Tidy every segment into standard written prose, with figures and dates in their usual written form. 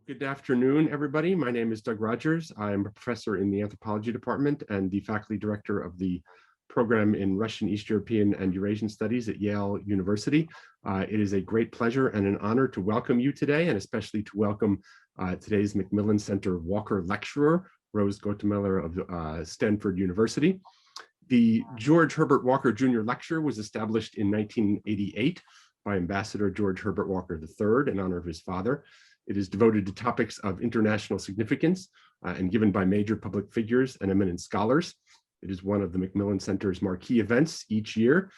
Good afternoon, everybody. My name is Doug Rogers. I'm a professor in the anthropology department and the faculty director of the program in Russian, East European, and Eurasian studies at Yale University. It is a great pleasure and an honor to welcome you today, and especially to welcome today's Macmillan Center Walker lecturer, Rose Gottemoeller of Stanford University. The George Herbert Walker Jr. Lecture was established in 1988 by Ambassador George Herbert Walker III in honor of his father. It is devoted to topics of international significance and given by major public figures and eminent scholars. It is one of the Macmillan Center's marquee events each year,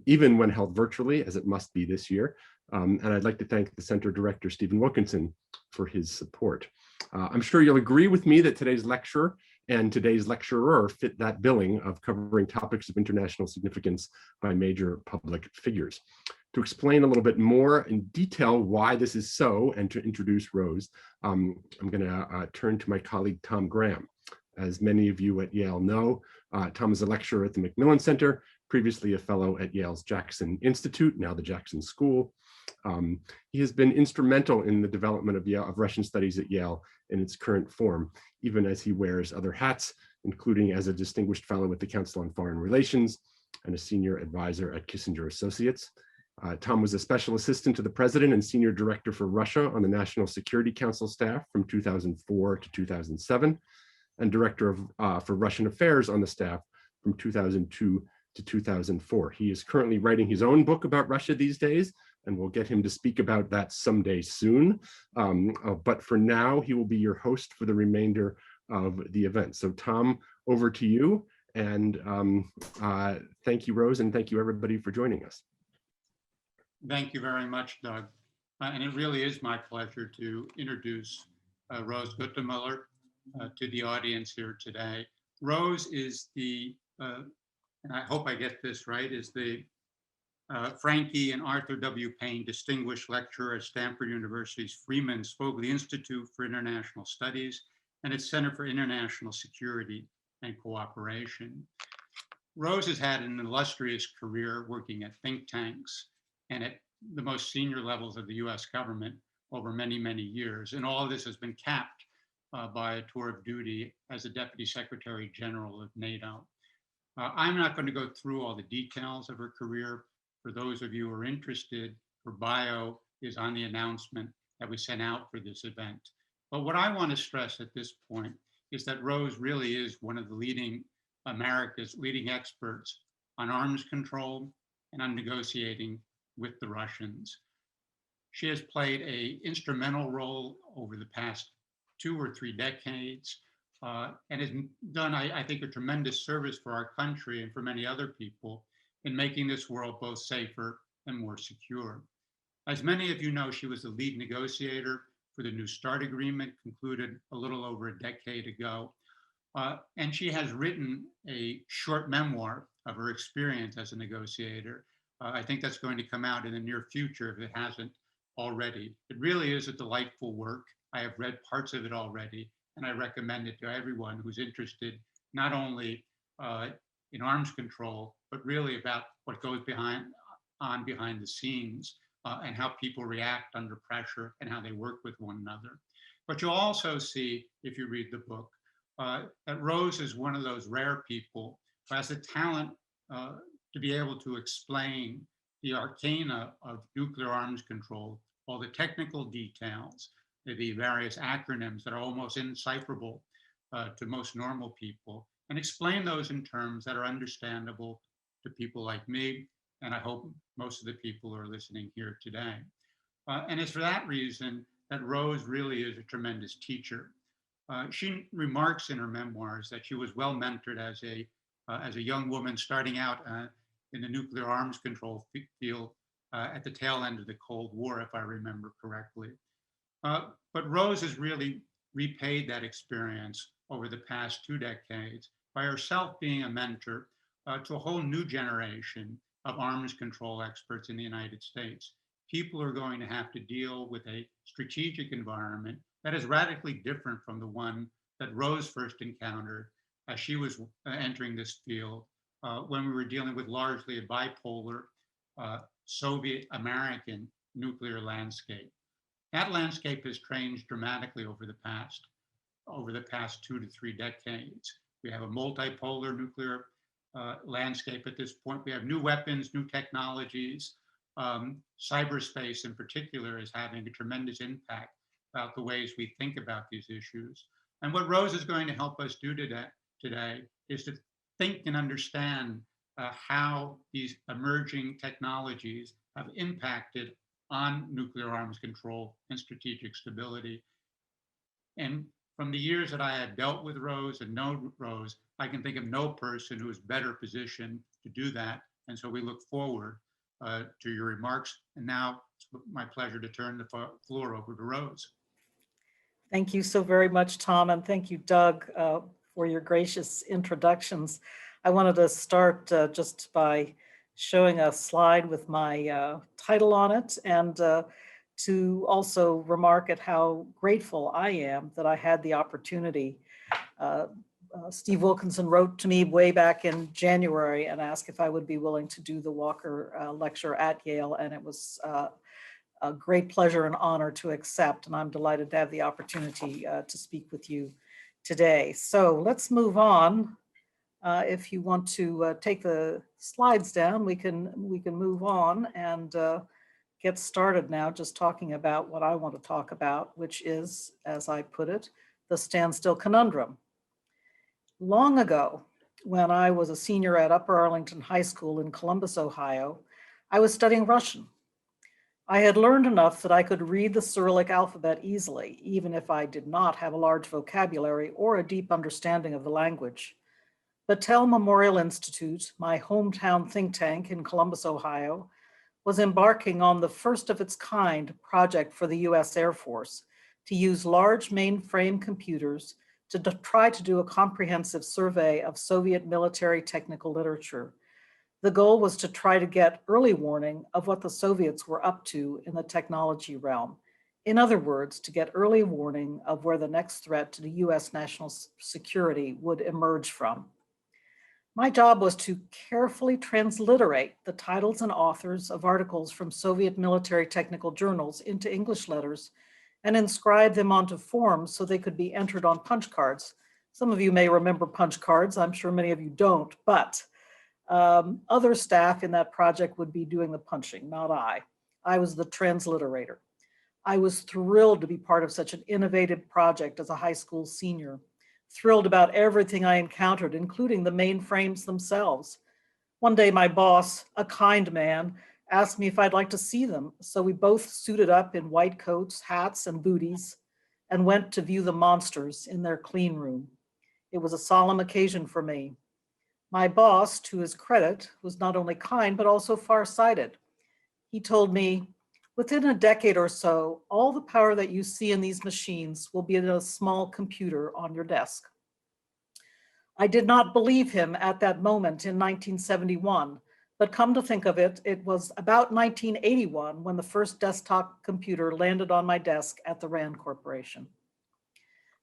even when held virtually, as it must be this year. And I'd like to thank the center director, Stephen Wilkinson, for his support. I'm sure you'll agree with me that today's lecture and today's lecturer fit that billing of covering topics of international significance by major public figures. To explain a little bit more in detail why this is so and to introduce Rose, I'm going to turn to my colleague Tom Graham. As many of you at Yale know, Tom is a lecturer at the Macmillan Center, previously a fellow at Yale's Jackson Institute, now the Jackson School. He has been instrumental in the development of Russian studies at Yale in its current form, even as he wears other hats, including as a distinguished fellow with the Council on Foreign Relations and a senior advisor at Kissinger Associates. Tom was a special assistant to the president and senior director for Russia on the National Security Council staff from 2004 to 2007, and director for Russian affairs on the staff from 2002 to 2004. He is currently writing his own book about Russia these days, and we'll get him to speak about that someday soon. But for now, he will be your host for the remainder of the event. So Tom, over to you. And thank you, Rose, and thank you everybody for joining us. Thank you very much, Doug. And it really is my pleasure to introduce Rose Gottemoeller to the audience here today. Rose is the, and I hope I get this right, is the Frankie and Arthur W. Payne Distinguished Lecturer at Stanford University's Freeman Spogli Institute for International Studies and its Center for International Security and Cooperation. Rose has had an illustrious career working at think tanks and at the most senior levels of the US government over many, many years. And all of this has been capped by a tour of duty as the Deputy Secretary General of NATO. I'm not going to go through all the details of her career. For those of you who are interested, her bio is on the announcement that we sent out for this event. But what I want to stress at this point is that Rose really is one of the America's leading experts on arms control and on negotiating with the Russians. She has played an instrumental role over the past 2 or 3 decades and has done, I think, a tremendous service for our country and for many other people in making this world both safer and more secure. As many of you know, she was the lead negotiator for the New START agreement concluded a little over a decade ago. And she has written a short memoir of her experience as a negotiator. I think that's going to come out in the near future if it hasn't already. It really is a delightful work. I have read parts of it already, and I recommend it to everyone who's interested, not only in arms control, but really about what goes behind the scenes and how people react under pressure and how they work with one another. But you'll also see, if you read the book, that Rose is one of those rare people who has the talent to be able to explain the arcana of nuclear arms control, all the technical details, the various acronyms that are almost indecipherable to most normal people, and explain those in terms that are understandable to people like me, and I hope most of the people who are listening here today. And it's for that reason that Rose really is a tremendous teacher. She remarks in her memoirs that she was well mentored as a young woman starting out in the nuclear arms control field at the tail end of the Cold War, if I remember correctly. But Rose has really repaid that experience over the past 2 decades by herself being a mentor to a whole new generation of arms control experts in the United States. People are going to have to deal with a strategic environment that is radically different from the one that Rose first encountered as she was entering this field when we were dealing with largely a bipolar Soviet-American nuclear landscape. That landscape has changed dramatically over the past 2 to 3 decades. We have a multipolar nuclear landscape at this point. We have new weapons, new technologies. Cyberspace in particular is having a tremendous impact about the ways we think about these issues. And what Rose is going to help us do today is to think and understand how these emerging technologies have impacted on nuclear arms control and strategic stability. And from the years that I have dealt with Rose and known Rose, I can think of no person who is better positioned to do that. And so we look forward to your remarks. And now it's my pleasure to turn the floor over to Rose. Thank you so very much, Tom, and thank you, Doug, for your gracious introductions. I wanted to start just by showing a slide with my title on it, and to also remark at how grateful I am that I had the opportunity. Steve Wilkinson wrote to me way back in January and asked if I would be willing to do the Walker lecture at Yale, and it was a great pleasure and honor to accept, and I'm delighted to have the opportunity to speak with you today. So let's move on. If you want to take the slides down, we can move on and get started now, just talking about what I want to talk about, which is, as I put it, the Standstill Conundrum. Long ago, when I was a senior at Upper Arlington High School in Columbus, Ohio, I was studying Russian. I had learned enough that I could read the Cyrillic alphabet easily, even if I did not have a large vocabulary or a deep understanding of the language. Battelle Memorial Institute, my hometown think tank in Columbus, Ohio, was embarking on the first of its kind project for the US Air Force to use large mainframe computers to try to do a comprehensive survey of Soviet military technical literature. The goal was to try to get early warning of what the Soviets were up to in the technology realm. In other words, to get early warning of where the next threat to the US national security would emerge from. My job was to carefully transliterate the titles and authors of articles from Soviet military technical journals into English letters and inscribe them onto forms so they could be entered on punch cards. Some of you may remember punch cards, I'm sure many of you don't, but other staff in that project would be doing the punching, not I. I was the transliterator. I was thrilled to be part of such an innovative project as a high school senior, thrilled about everything I encountered, including the mainframes themselves. One day my boss, a kind man, asked me if I'd like to see them. So we both suited up in white coats, hats, and booties and went to view the monsters in their clean room. It was a solemn occasion for me. My boss, to his credit, was not only kind, but also farsighted. He told me, within a decade or so, all the power that you see in these machines will be in a small computer on your desk. I did not believe him at that moment in 1971, but come to think of it, it was about 1981 when the first desktop computer landed on my desk at the RAND Corporation.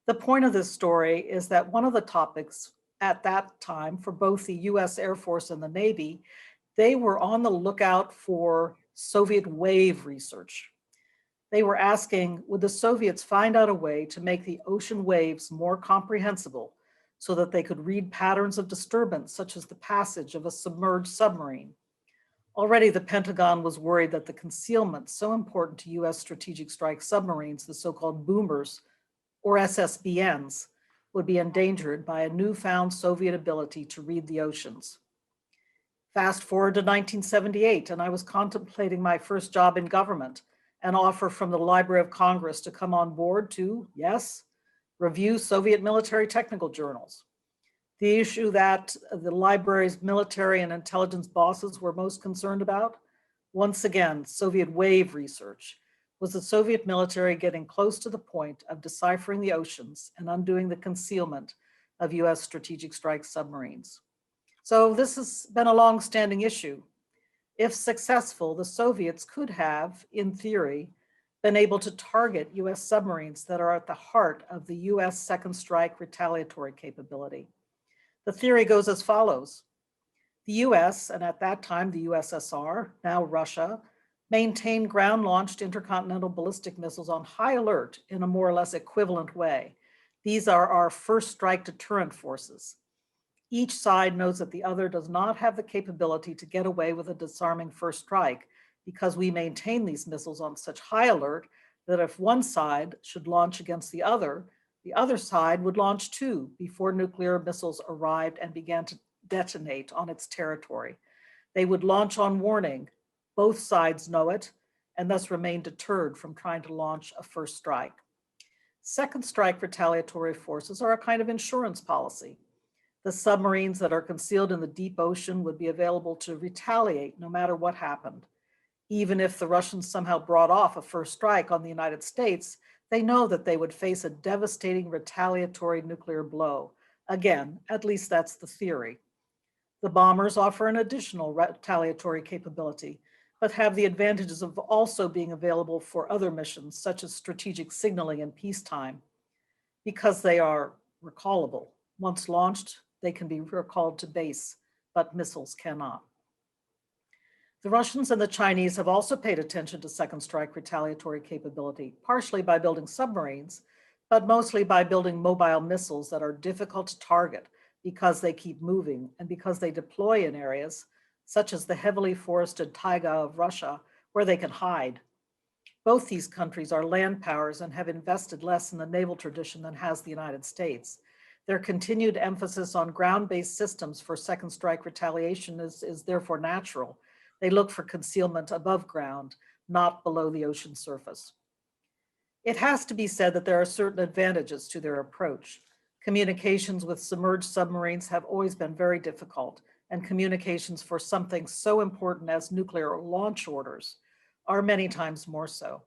The point of this story is that one of the topics at that time for both the US Air Force and the Navy, they were on the lookout for Soviet wave research. They were asking, would the Soviets find out a way to make the ocean waves more comprehensible so that they could read patterns of disturbance, such as the passage of a submerged submarine? Already the Pentagon was worried that the concealment so important to US strategic strike submarines, the so-called boomers or SSBNs, would be endangered by a newfound Soviet ability to read the oceans. Fast forward to 1978, and I was contemplating my first job in government, an offer from the Library of Congress to come on board to, yes, review Soviet military technical journals. The issue that the library's military and intelligence bosses were most concerned about, once again, Soviet wave research, was the Soviet military getting close to the point of deciphering the oceans and undoing the concealment of US strategic strike submarines. So this has been a long-standing issue. If successful, the Soviets could have, in theory, been able to target US submarines that are at the heart of the US second strike retaliatory capability. The theory goes as follows. The US, and at that time the USSR, now Russia, maintain ground-launched intercontinental ballistic missiles on high alert in a more or less equivalent way. These are our first strike deterrent forces. Each side knows that the other does not have the capability to get away with a disarming first strike because we maintain these missiles on such high alert that if one side should launch against the other side would launch too before nuclear missiles arrived and began to detonate on its territory. They would launch on warning. Both sides know it and thus remain deterred from trying to launch a first strike. Second strike retaliatory forces are a kind of insurance policy. The submarines that are concealed in the deep ocean would be available to retaliate no matter what happened. Even if the Russians somehow brought off a first strike on the United States, they know that they would face a devastating retaliatory nuclear blow. Again, at least that's the theory. The bombers offer an additional retaliatory capability, but have the advantages of also being available for other missions, such as strategic signaling in peacetime, because they are recallable. Once launched, they can be recalled to base, but missiles cannot. The Russians and the Chinese have also paid attention to second strike retaliatory capability, partially by building submarines, but mostly by building mobile missiles that are difficult to target because they keep moving and because they deploy in areas such as the heavily forested taiga of Russia, where they can hide. Both these countries are land powers and have invested less in the naval tradition than has the United States. Their continued emphasis on ground-based systems for second strike retaliation is therefore natural. They look for concealment above ground, not below the ocean surface. It has to be said that there are certain advantages to their approach. Communications with submerged submarines have always been very difficult, and communications for something so important as nuclear launch orders are many times more so.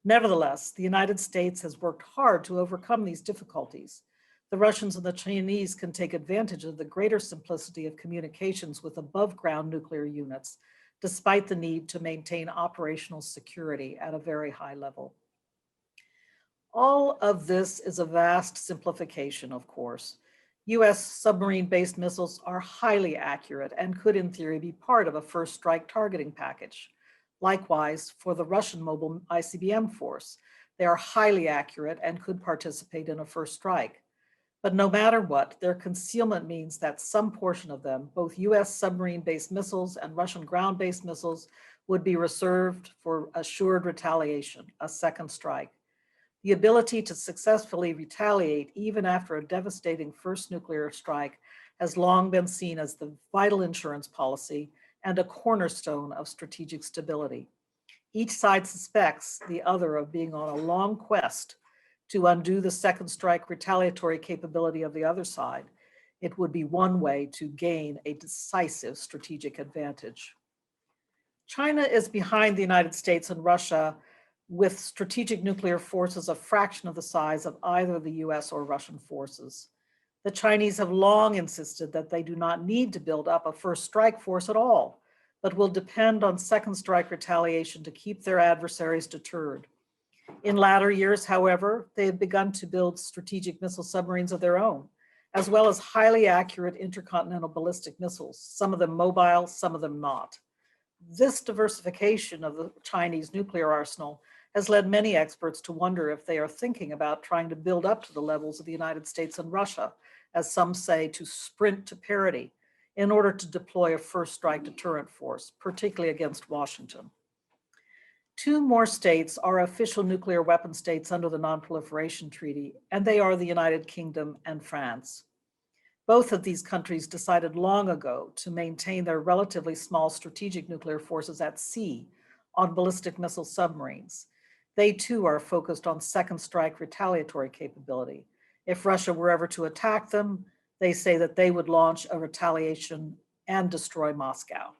Nevertheless, the United States has worked hard to overcome these difficulties. The Russians and the Chinese can take advantage of the greater simplicity of communications with above-ground nuclear units, despite the need to maintain operational security at a very high level. All of this is a vast simplification, of course. US submarine-based missiles are highly accurate and could, in theory, be part of a first strike targeting package. Likewise, for the Russian mobile ICBM force, they are highly accurate and could participate in a first strike. But no matter what, their concealment means that some portion of them, both US submarine-based missiles and Russian ground-based missiles, would be reserved for assured retaliation, a second strike. The ability to successfully retaliate even after a devastating first nuclear strike has long been seen as the vital insurance policy and a cornerstone of strategic stability. Each side suspects the other of being on a long quest to undo the second strike retaliatory capability of the other side. It would be one way to gain a decisive strategic advantage. China is behind the United States and Russia with strategic nuclear forces a fraction of the size of either the US or Russian forces. The Chinese have long insisted that they do not need to build up a first strike force at all, but will depend on second strike retaliation to keep their adversaries deterred. In latter years, however, they have begun to build strategic missile submarines of their own, as well as highly accurate intercontinental ballistic missiles, some of them mobile, some of them not. This diversification of the Chinese nuclear arsenal has led many experts to wonder if they are thinking about trying to build up to the levels of the United States and Russia, as some say, to sprint to parity in order to deploy a first strike deterrent force, particularly against Washington. Two more states are official nuclear weapon states under the Non-Proliferation Treaty, and they are the United Kingdom and France. Both of these countries decided long ago to maintain their relatively small strategic nuclear forces at sea on ballistic missile submarines. They too are focused on second strike retaliatory capability. If Russia were ever to attack them, they say that they would launch a retaliation and destroy Moscow.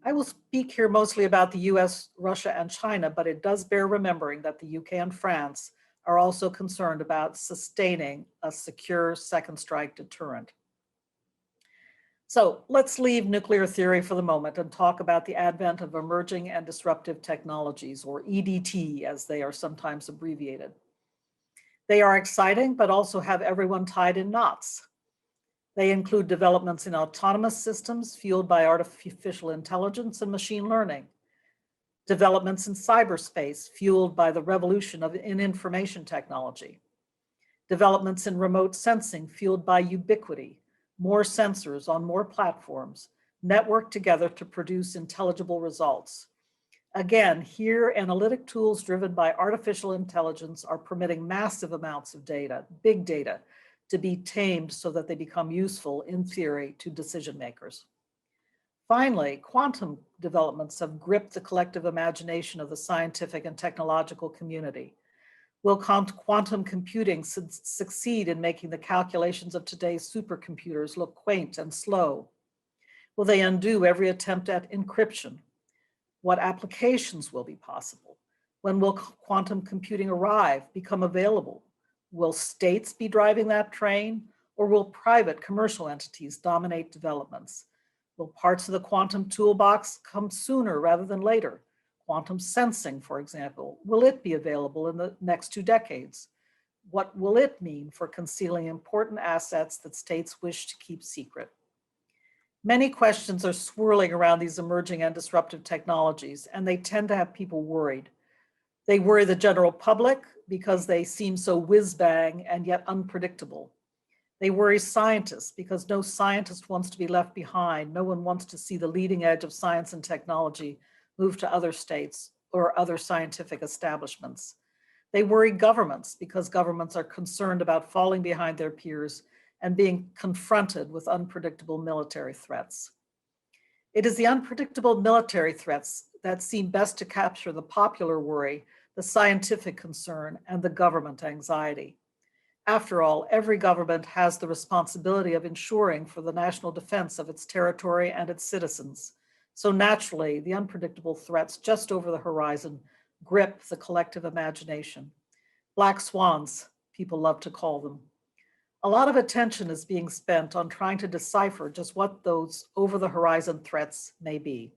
I will speak here mostly about the US, Russia, and China, but it does bear remembering that the UK and France are also concerned about sustaining a secure second strike deterrent. So let's leave nuclear theory for the moment and talk about the advent of emerging and disruptive technologies, or EDT, as they are sometimes abbreviated. They are exciting, but also have everyone tied in knots. They include developments in autonomous systems fueled by artificial intelligence and machine learning, developments in cyberspace fueled by the revolution in information technology, developments in remote sensing fueled by ubiquity, more sensors on more platforms, networked together to produce intelligible results. Again, here, analytic tools driven by artificial intelligence are permitting massive amounts of data, big data, to be tamed so that they become useful, in theory, to decision makers. Finally, quantum developments have gripped the collective imagination of the scientific and technological community. Will quantum computing succeed in making the calculations of today's supercomputers look quaint and slow? Will they undo every attempt at encryption? What applications will be possible? When will quantum computing arrive, become available? Will states be driving that train, or will private commercial entities dominate developments? Will parts of the quantum toolbox come sooner rather than later? Quantum sensing, for example, will it be available in the next 2 decades? What will it mean for concealing important assets that states wish to keep secret? Many questions are swirling around these emerging and disruptive technologies, and they tend to have people worried. They worry the general public because they seem so whiz-bang and yet unpredictable. They worry scientists because no scientist wants to be left behind. No one wants to see the leading edge of science and technology move to other states or other scientific establishments. They worry governments because governments are concerned about falling behind their peers and being confronted with unpredictable military threats. It is the unpredictable military threats that seem best to capture the popular worry, the scientific concern, and the government anxiety. After all, every government has the responsibility of ensuring for the national defense of its territory and its citizens. So naturally, the unpredictable threats just over the horizon grip the collective imagination. Black swans, people love to call them. A lot of attention is being spent on trying to decipher just what those over-the-horizon threats may be.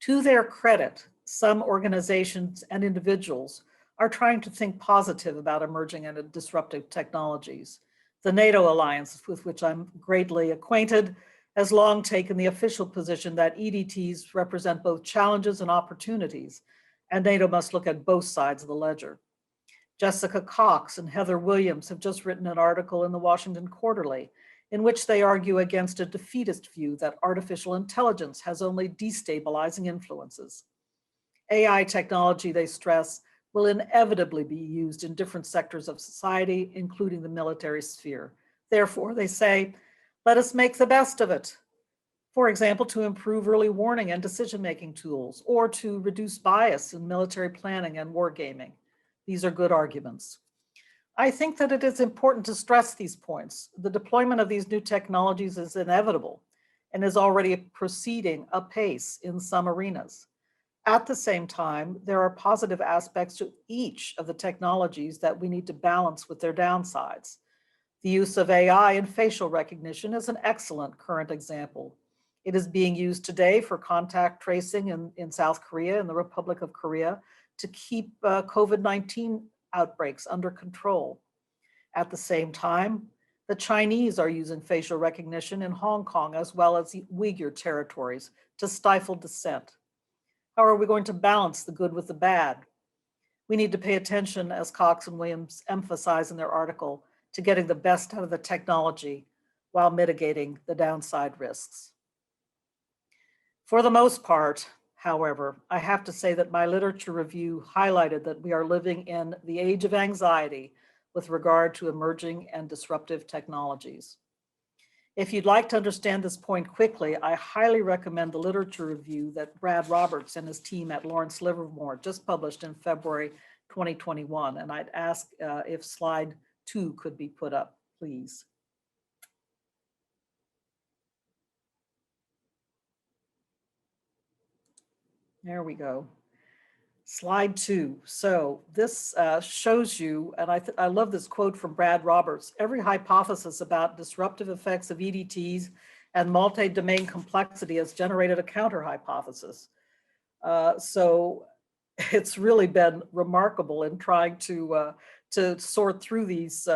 To their credit, some organizations and individuals are trying to think positive about emerging and disruptive technologies. The NATO alliance, with which I'm greatly acquainted, has long taken the official position that EDTs represent both challenges and opportunities, and NATO must look at both sides of the ledger. Jessica Cox and Heather Williams have just written an article in the Washington Quarterly in which they argue against a defeatist view that artificial intelligence has only destabilizing influences. AI technology, they stress, will inevitably be used in different sectors of society, including the military sphere. Therefore, they say, let us make the best of it. For example, to improve early warning and decision-making tools, or to reduce bias in military planning and wargaming. These are good arguments. I think that it is important to stress these points. The deployment of these new technologies is inevitable and is already proceeding apace in some arenas. At the same time, there are positive aspects to each of the technologies that we need to balance with their downsides. The use of AI in facial recognition is an excellent current example. It is being used today for contact tracing in South Korea and the Republic of Korea to keep COVID-19 outbreaks under control. At the same time, the Chinese are using facial recognition in Hong Kong as well as the Uyghur territories to stifle dissent. How are we going to balance the good with the bad? We need to pay attention, as Cox and Williams emphasize in their article, to getting the best out of the technology while mitigating the downside risks. For the most part, however, I have to say that my literature review highlighted that we are living in the age of anxiety with regard to emerging and disruptive technologies. If you'd like to understand this point quickly, I highly recommend the literature review that Brad Roberts and his team at Lawrence Livermore just published in February 2021. And I'd ask if slide 2 could be put up, please. There we go. Slide 2. So this shows you, and I love this quote from Brad Roberts, every hypothesis about disruptive effects of EDTs and multi-domain complexity has generated a counter hypothesis. So it's really been remarkable in trying to to sort through these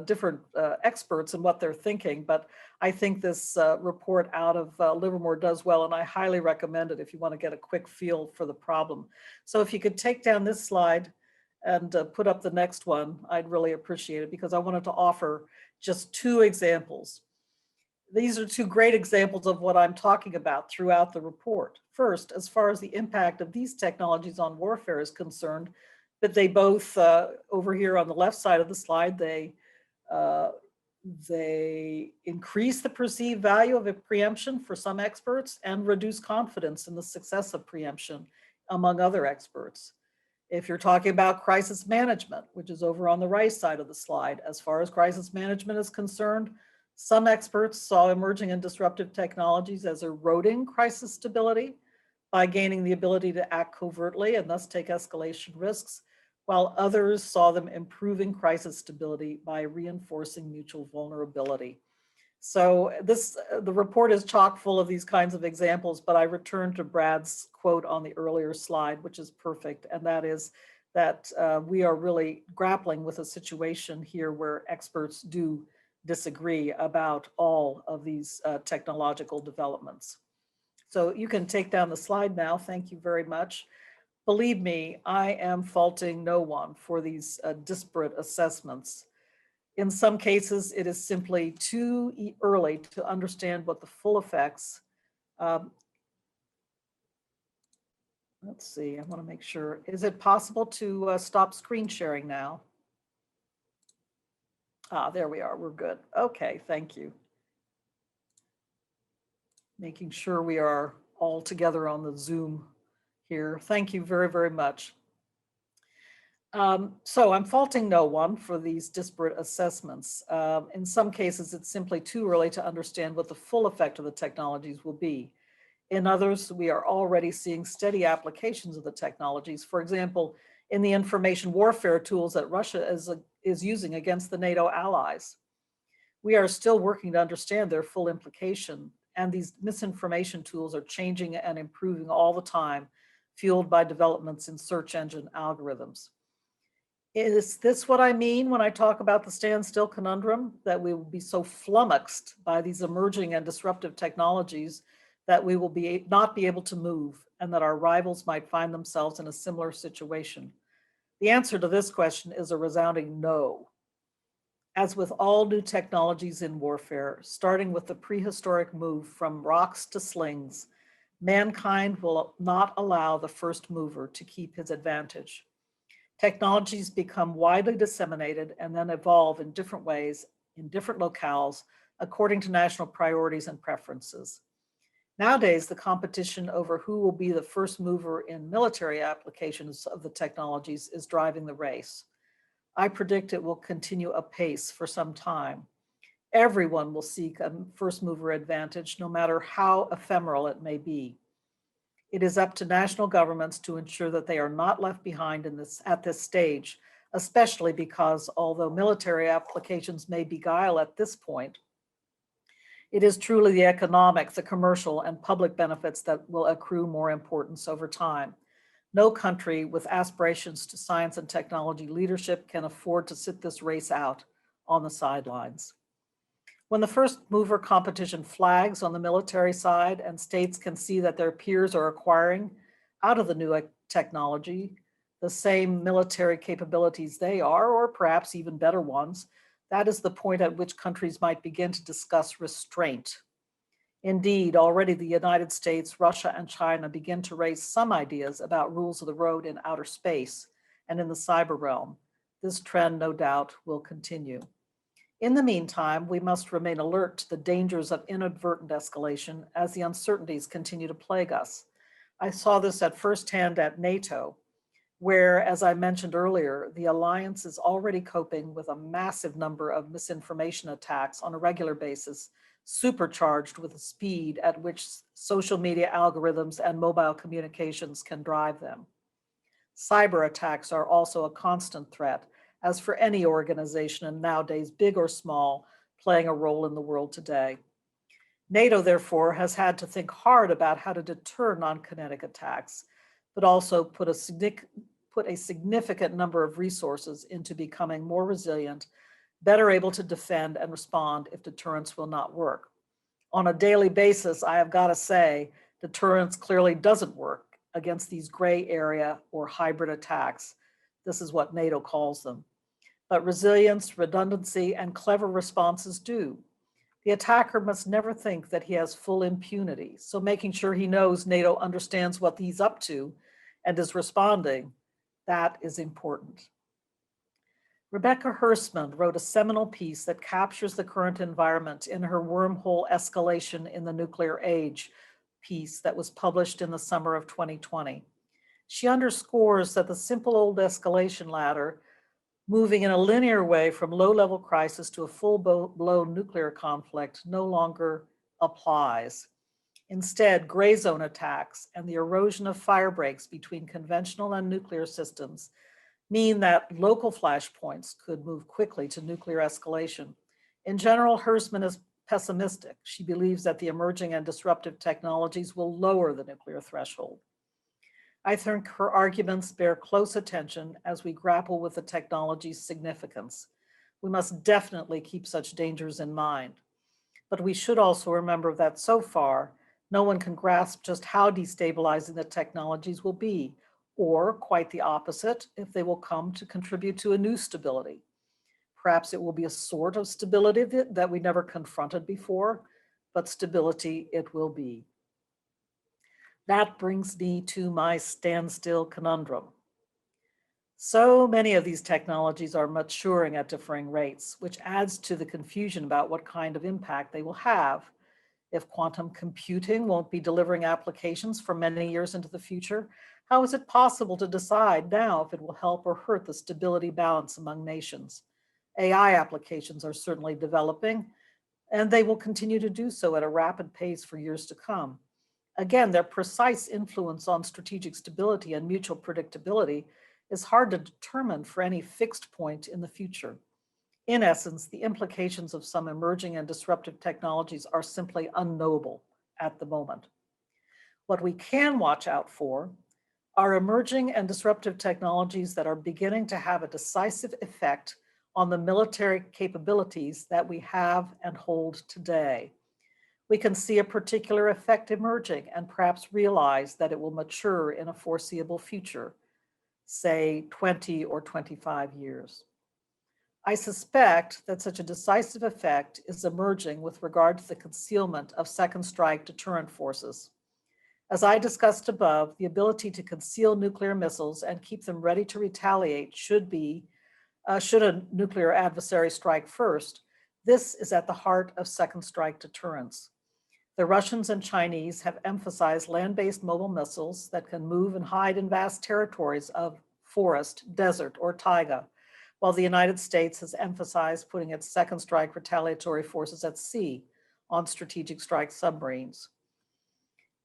different experts and what they're thinking. But I think this report out of Livermore does well, and I highly recommend it if you want to get a quick feel for the problem. So if you could take down this slide and put up the next one, I'd really appreciate it, because I wanted to offer just two examples. These are two great examples of what I'm talking about throughout the report. First, as far as the impact of these technologies on warfare is concerned, that they both, over here on the left side of the slide, they increase the perceived value of a preemption for some experts and reduce confidence in the success of preemption among other experts. If you're talking about crisis management, which is over on the right side of the slide, as far as crisis management is concerned, some experts saw emerging and disruptive technologies as eroding crisis stability by gaining the ability to act covertly and thus take escalation risks, while others saw them improving crisis stability by reinforcing mutual vulnerability. So the report is chock full of these kinds of examples, but I return to Brad's quote on the earlier slide, which is perfect, and that is that we are really grappling with a situation here where experts do disagree about all of these technological developments. So you can take down the slide now. Thank you very much. Believe me, I am faulting no one for these disparate assessments. In some cases, it is simply too early to understand what the full effects. Let's see, I want to make sure. Is it possible to stop screen sharing now? Ah, there we are. We're good. Okay, thank you. Making sure we are all together on the Zoom here. Thank you very, very much. So I'm faulting no one for these disparate assessments. In some cases, it's simply too early to understand what the full effect of the technologies will be. In others, we are already seeing steady applications of the technologies. For example, in the information warfare tools that Russia is using against the NATO allies. We are still working to understand their full implication, and these misinformation tools are changing and improving all the time, fueled by developments in search engine algorithms. Is this what I mean when I talk about the standstill conundrum, that we will be so flummoxed by these emerging and disruptive technologies that we will not be able to move, and that our rivals might find themselves in a similar situation? The answer to this question is a resounding no. As with all new technologies in warfare, starting with the prehistoric move from rocks to slings, mankind will not allow the first mover to keep his advantage. Technologies become widely disseminated and then evolve in different ways in different locales according to national priorities and preferences. Nowadays, the competition over who will be the first mover in military applications of the technologies is driving the race. I predict it will continue apace for some time. Everyone will seek a first mover advantage, no matter how ephemeral it may be. It is up to national governments to ensure that they are not left behind at this stage, especially because although military applications may beguile at this point, it is truly the economic, the commercial, and public benefits that will accrue more importance over time. No country with aspirations to science and technology leadership can afford to sit this race out on the sidelines. When the first mover competition flags on the military side and states can see that their peers are acquiring out of the new technology the same military capabilities they are, or perhaps even better ones, that is the point at which countries might begin to discuss restraint. Indeed, already the United States, Russia, and China begin to raise some ideas about rules of the road in outer space and in the cyber realm. This trend, no doubt, will continue. In the meantime, we must remain alert to the dangers of inadvertent escalation as the uncertainties continue to plague us. I saw this at firsthand at NATO, where, as I mentioned earlier, the alliance is already coping with a massive number of misinformation attacks on a regular basis, supercharged with the speed at which social media algorithms and mobile communications can drive them. Cyber attacks are also a constant threat, as for any organization, and nowadays, big or small, playing a role in the world today. NATO, therefore, has had to think hard about how to deter non-kinetic attacks, but also put put a significant number of resources into becoming more resilient, better able to defend and respond if deterrence will not work. On a daily basis, I have got to say, deterrence clearly doesn't work against these gray area or hybrid attacks. This is what NATO calls them. But resilience, redundancy, and clever responses do. The attacker must never think that he has full impunity, so making sure he knows NATO understands what he's up to and is responding, that is important. Rebecca Hersman wrote a seminal piece that captures the current environment in her Wormhole Escalation in the Nuclear Age piece that was published in the summer of 2020. She underscores that the simple old escalation ladder, moving in a linear way from low-level crisis to a full-blown nuclear conflict, no longer applies. Instead, gray zone attacks and the erosion of fire breaks between conventional and nuclear systems mean that local flashpoints could move quickly to nuclear escalation. In general, Hersman is pessimistic. She believes that the emerging and disruptive technologies will lower the nuclear threshold. I think her arguments bear close attention as we grapple with the technology's significance. We must definitely keep such dangers in mind. But we should also remember that so far, no one can grasp just how destabilizing the technologies will be, or quite the opposite, if they will come to contribute to a new stability. Perhaps it will be a sort of stability that we never confronted before, but stability it will be. That brings me to my standstill conundrum. So many of these technologies are maturing at differing rates, which adds to the confusion about what kind of impact they will have. If quantum computing won't be delivering applications for many years into the future, how is it possible to decide now if it will help or hurt the stability balance among nations? AI applications are certainly developing, and they will continue to do so at a rapid pace for years to come. Again, their precise influence on strategic stability and mutual predictability is hard to determine for any fixed point in the future. In essence, the implications of some emerging and disruptive technologies are simply unknowable at the moment. What we can watch out for are emerging and disruptive technologies that are beginning to have a decisive effect on the military capabilities that we have and hold today. We can see a particular effect emerging and perhaps realize that it will mature in a foreseeable future, say 20 or 25 years. I suspect that such a decisive effect is emerging with regard to the concealment of second strike deterrent forces. As I discussed above, the ability to conceal nuclear missiles and keep them ready to retaliate should a nuclear adversary strike first. This is at the heart of second strike deterrence. The Russians and Chinese have emphasized land-based mobile missiles that can move and hide in vast territories of forest, desert, or taiga, while the United States has emphasized putting its second strike retaliatory forces at sea on strategic strike submarines.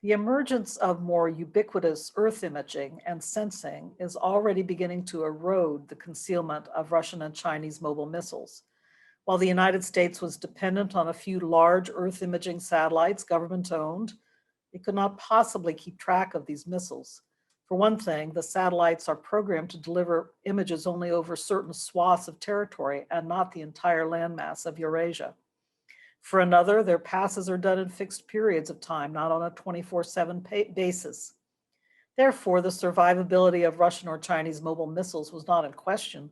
The emergence of more ubiquitous Earth imaging and sensing is already beginning to erode the concealment of Russian and Chinese mobile missiles. While the United States was dependent on a few large Earth imaging satellites, government-owned, it could not possibly keep track of these missiles. For one thing, the satellites are programmed to deliver images only over certain swaths of territory and not the entire landmass of Eurasia. For another, their passes are done in fixed periods of time, not on a 24/7 basis. Therefore, the survivability of Russian or Chinese mobile missiles was not in question.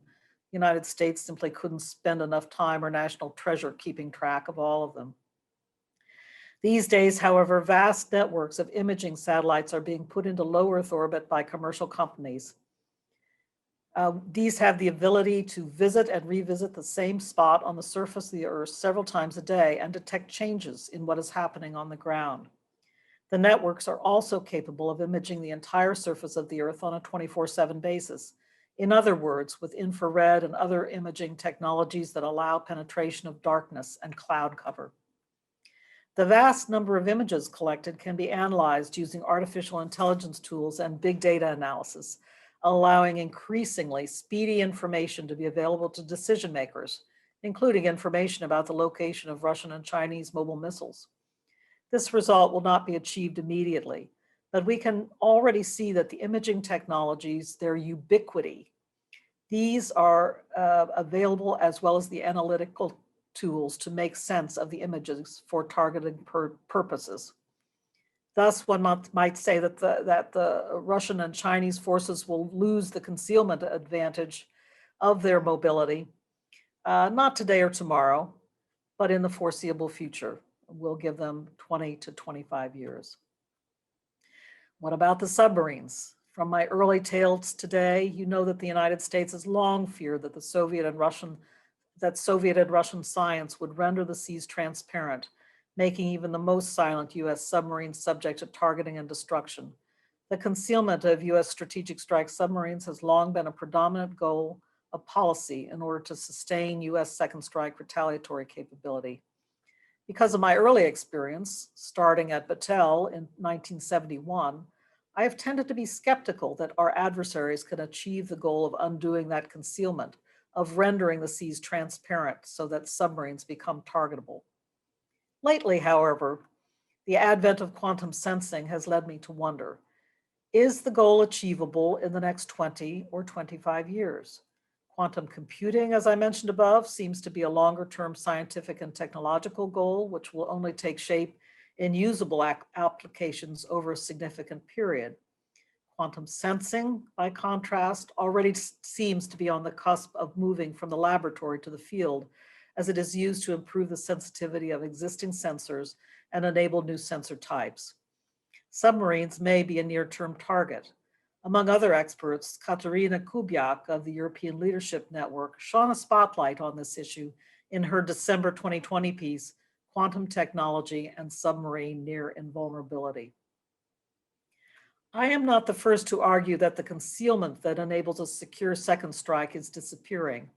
The United States simply couldn't spend enough time or national treasure keeping track of all of them. These days, however, vast networks of imaging satellites are being put into low Earth orbit by commercial companies. These have the ability to visit and revisit the same spot on the surface of the Earth several times a day and detect changes in what is happening on the ground. The networks are also capable of imaging the entire surface of the Earth on a 24/7 basis. In other words, with infrared and other imaging technologies that allow penetration of darkness and cloud cover. The vast number of images collected can be analyzed using artificial intelligence tools and big data analysis, allowing increasingly speedy information to be available to decision makers, including information about the location of Russian and Chinese mobile missiles. This result will not be achieved immediately, but we can already see that the imaging technologies, their ubiquity, these are available as well as the analytical tools to make sense of the images for targeting purposes. Thus, one might say that the Russian and Chinese forces will lose the concealment advantage of their mobility, not today or tomorrow, but in the foreseeable future. We'll give them 20 to 25 years. What about the submarines? From my early tales today, you know that the United States has long feared that Soviet and Russian science would render the seas transparent, making even the most silent US submarines subject to targeting and destruction. The concealment of US strategic strike submarines has long been a predominant goal of policy in order to sustain US second strike retaliatory capability. Because of my early experience, starting at Battelle in 1971, I have tended to be skeptical that our adversaries can achieve the goal of undoing that concealment, of rendering the seas transparent so that submarines become targetable. Lately, however, the advent of quantum sensing has led me to wonder, is the goal achievable in the next 20 or 25 years? Quantum computing, as I mentioned above, seems to be a longer-term scientific and technological goal, which will only take shape in usable applications over a significant period. Quantum sensing, by contrast, already seems to be on the cusp of moving from the laboratory to the field, as it is used to improve the sensitivity of existing sensors and enable new sensor types. Submarines may be a near-term target. Among other experts, Katerina Kubiak of the European Leadership Network shone a spotlight on this issue in her December 2020 piece, Quantum Technology and Submarine Near Invulnerability. I am not the first to argue that the concealment that enables a secure second strike is disappearing.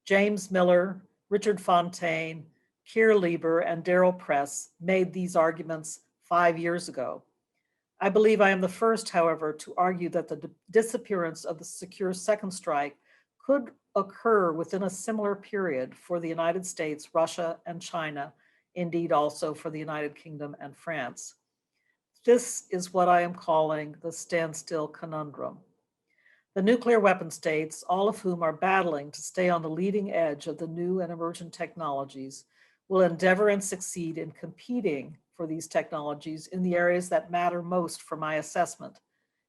James Miller, Richard Fontaine, Keir Lieber, and Darrell Press made these arguments 5 years ago. I believe I am the first, however, to argue that the disappearance of the secure second strike could occur within a similar period for the United States, Russia, and China, indeed also for the United Kingdom and France. This is what I am calling the Standstill Conundrum. The nuclear weapon states, all of whom are battling to stay on the leading edge of the new and emergent technologies, will endeavor and succeed in competing for these technologies in the areas that matter most for my assessment: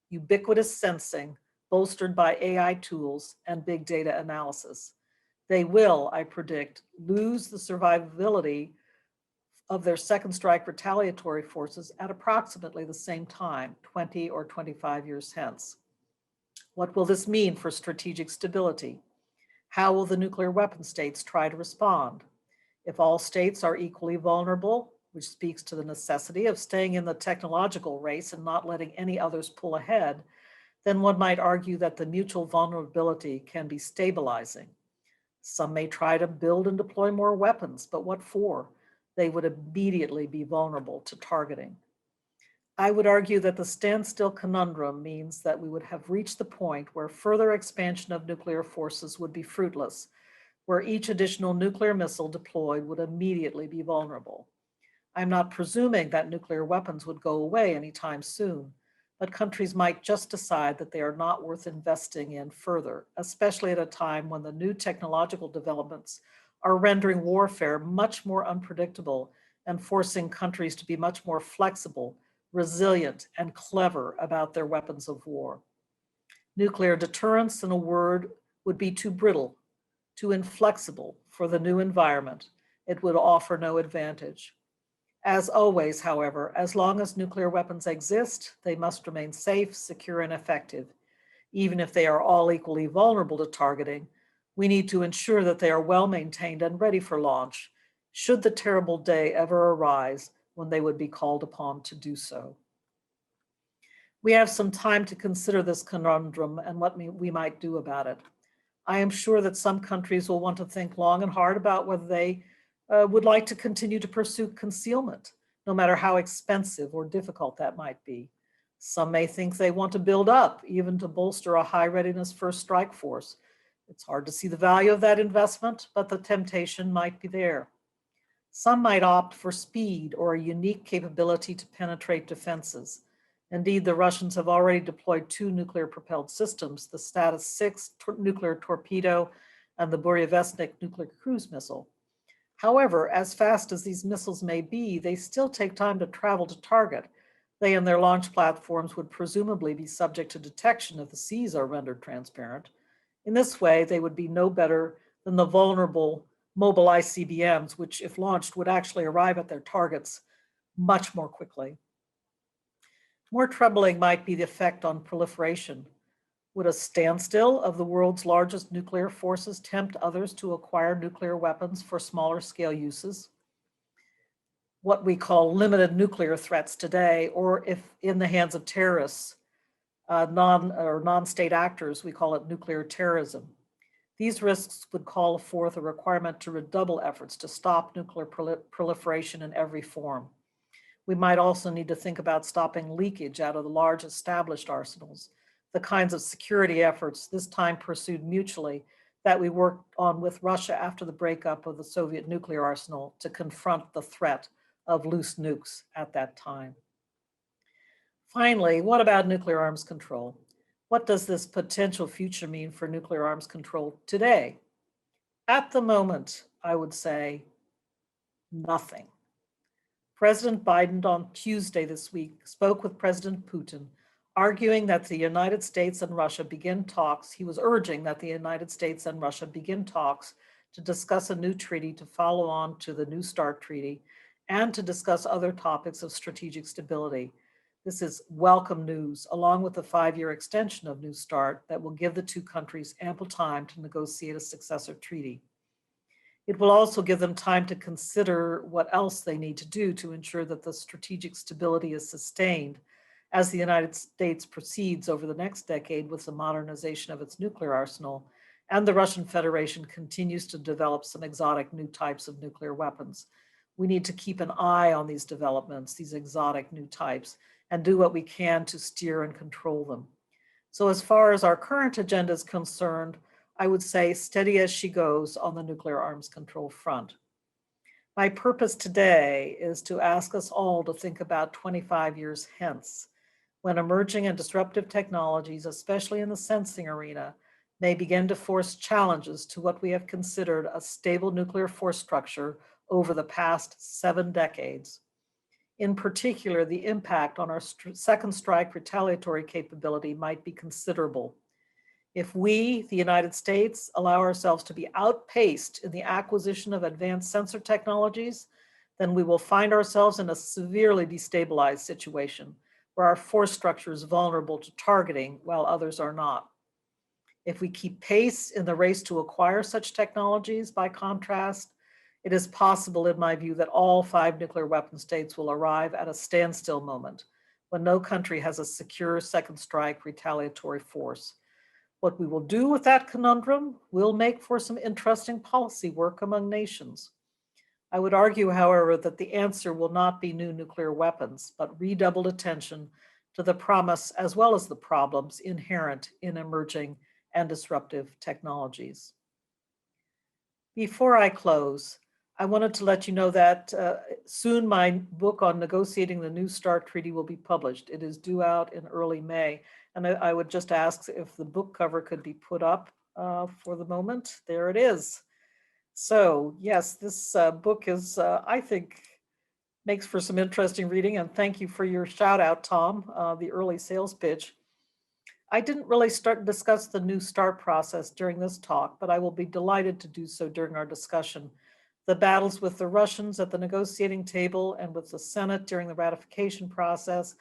ubiquitous sensing, bolstered by AI tools and big data analysis. They will, I predict, lose the survivability of their second strike retaliatory forces at approximately the same time, 20 or 25 years hence. What will this mean for strategic stability? How will the nuclear weapon states try to respond? If all states are equally vulnerable, which speaks to the necessity of staying in the technological race and not letting any others pull ahead, then one might argue that the mutual vulnerability can be stabilizing. Some may try to build and deploy more weapons, but what for? They would immediately be vulnerable to targeting. I would argue that the standstill conundrum means that we would have reached the point where further expansion of nuclear forces would be fruitless, where each additional nuclear missile deployed would immediately be vulnerable. I'm not presuming that nuclear weapons would go away anytime soon, but countries might just decide that they are not worth investing in further, especially at a time when the new technological developments are rendering warfare much more unpredictable and forcing countries to be much more flexible, resilient, and clever about their weapons of war. Nuclear deterrence, in a word, would be too brittle, too inflexible for the new environment. It would offer no advantage. As always, however, as long as nuclear weapons exist, they must remain safe, secure, and effective. Even if they are all equally vulnerable to targeting, we need to ensure that they are well maintained and ready for launch, should the terrible day ever arise when they would be called upon to do so. We have some time to consider this conundrum and what we might do about it. I am sure that some countries will want to think long and hard about whether they would like to continue to pursue concealment, no matter how expensive or difficult that might be. Some may think they want to build up, even to bolster a high readiness first strike force. It's hard to see the value of that investment, but the temptation might be there. Some might opt for speed or a unique capability to penetrate defenses. Indeed, the Russians have already deployed 2 nuclear-propelled systems, the Status-6 nuclear torpedo and the Buryavestnik nuclear cruise missile. However, as fast as these missiles may be, they still take time to travel to target. They and their launch platforms would presumably be subject to detection if the seas are rendered transparent. In this way, they would be no better than the vulnerable mobile ICBMs, which, if launched, would actually arrive at their targets much more quickly. More troubling might be the effect on proliferation. Would a standstill of the world's largest nuclear forces tempt others to acquire nuclear weapons for smaller scale uses? What we call limited nuclear threats today, or if in the hands of terrorists, non-state actors, we call it nuclear terrorism. These risks would call forth a requirement to redouble efforts to stop nuclear proliferation in every form. We might also need to think about stopping leakage out of the large established arsenals, the kinds of security efforts, this time pursued mutually, that we worked on with Russia after the breakup of the Soviet nuclear arsenal to confront the threat of loose nukes at that time. Finally, what about nuclear arms control? What does this potential future mean for nuclear arms control today? At the moment, I would say nothing. President Biden on Tuesday this week spoke with President Putin, arguing that the United States and Russia begin talks. He was urging that the United States and Russia begin talks to discuss a new treaty to follow on to the New START treaty and to discuss other topics of strategic stability. This is welcome news, along with the 5-year extension of New START that will give the 2 countries ample time to negotiate a successor treaty. It will also give them time to consider what else they need to do to ensure that the strategic stability is sustained as the United States proceeds over the next decade with the modernization of its nuclear arsenal, and the Russian Federation continues to develop some exotic new types of nuclear weapons. We need to keep an eye on these developments, these exotic new types, and do what we can to steer and control them. So as far as our current agenda is concerned, I would say steady as she goes on the nuclear arms control front. My purpose today is to ask us all to think about 25 years hence, when emerging and disruptive technologies, especially in the sensing arena, may begin to force challenges to what we have considered a stable nuclear force structure over the past 7 decades. In particular, the impact on our second strike retaliatory capability might be considerable. If we, the United States, allow ourselves to be outpaced in the acquisition of advanced sensor technologies, then we will find ourselves in a severely destabilized situation where our force structure is vulnerable to targeting while others are not. If we keep pace in the race to acquire such technologies, by contrast, it is possible, in my view, that all 5 nuclear weapon states will arrive at a standstill moment when no country has a secure second strike retaliatory force. What we will do with that conundrum will make for some interesting policy work among nations. I would argue, however, that the answer will not be new nuclear weapons, but redoubled attention to the promise as well as the problems inherent in emerging and disruptive technologies. Before I close, I wanted to let you know that soon my book on negotiating the New START treaty will be published. It is due out in early May. And I would just ask if the book cover could be put up for the moment. There it is. So yes, this book is, I think, makes for some interesting reading. And thank you for your shout out, Tom, the early sales pitch. I didn't really discuss the New START process during this talk, but I will be delighted to do so during our discussion. The battles with the Russians at the negotiating table and with the Senate during the ratification process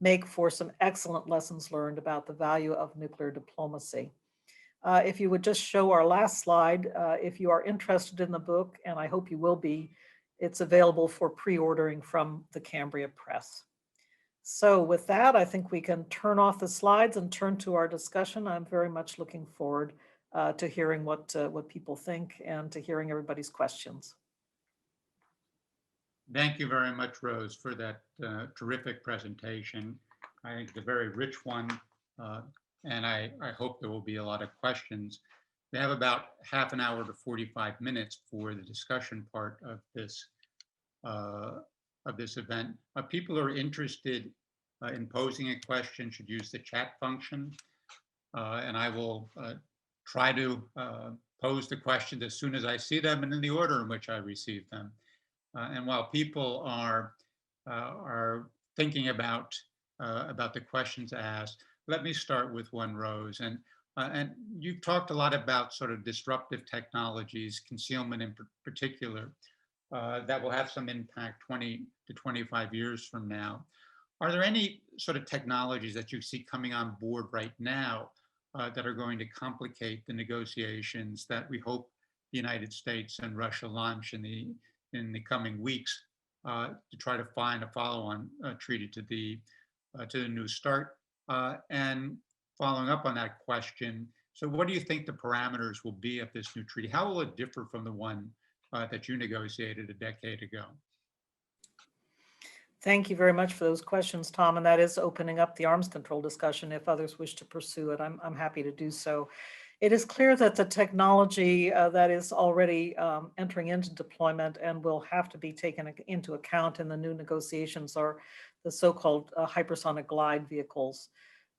make for some excellent lessons learned about the value of nuclear diplomacy. If you would just show our last slide, if you are interested in the book, and I hope you will be, it's available for pre-ordering from the Cambria Press. So with that, I think we can turn off the slides and turn to our discussion. I'm very much looking forward to hearing what people think and to hearing everybody's questions. Thank you very much, Rose, for that terrific presentation. I think it's a very rich one, and I hope there will be a lot of questions. We have about half an hour to 45 minutes for the discussion part of this event. People are interested in posing a question should use the chat function. And I will try to pose the questions as soon as I see them and in the order in which I receive them. And while people are thinking about the questions asked, let me start with one, Rose. And you've talked a lot about sort of disruptive technologies, concealment in particular, that will have some impact 20 to 25 years from now. Are there any sort of technologies that you see coming on board right now that are going to complicate the negotiations that we hope the United States and Russia launch in the coming weeks to try to find a follow-on treaty to the New START? And following up on that question, so what do you think the parameters will be of this new treaty? How will it differ from the one that you negotiated a decade ago? Thank you very much for those questions, Tom. And that is opening up the arms control discussion. If others wish to pursue it, I'm happy to do so. It is clear that the technology that is already entering into deployment and will have to be taken into account in the new negotiations are the so-called hypersonic glide vehicles.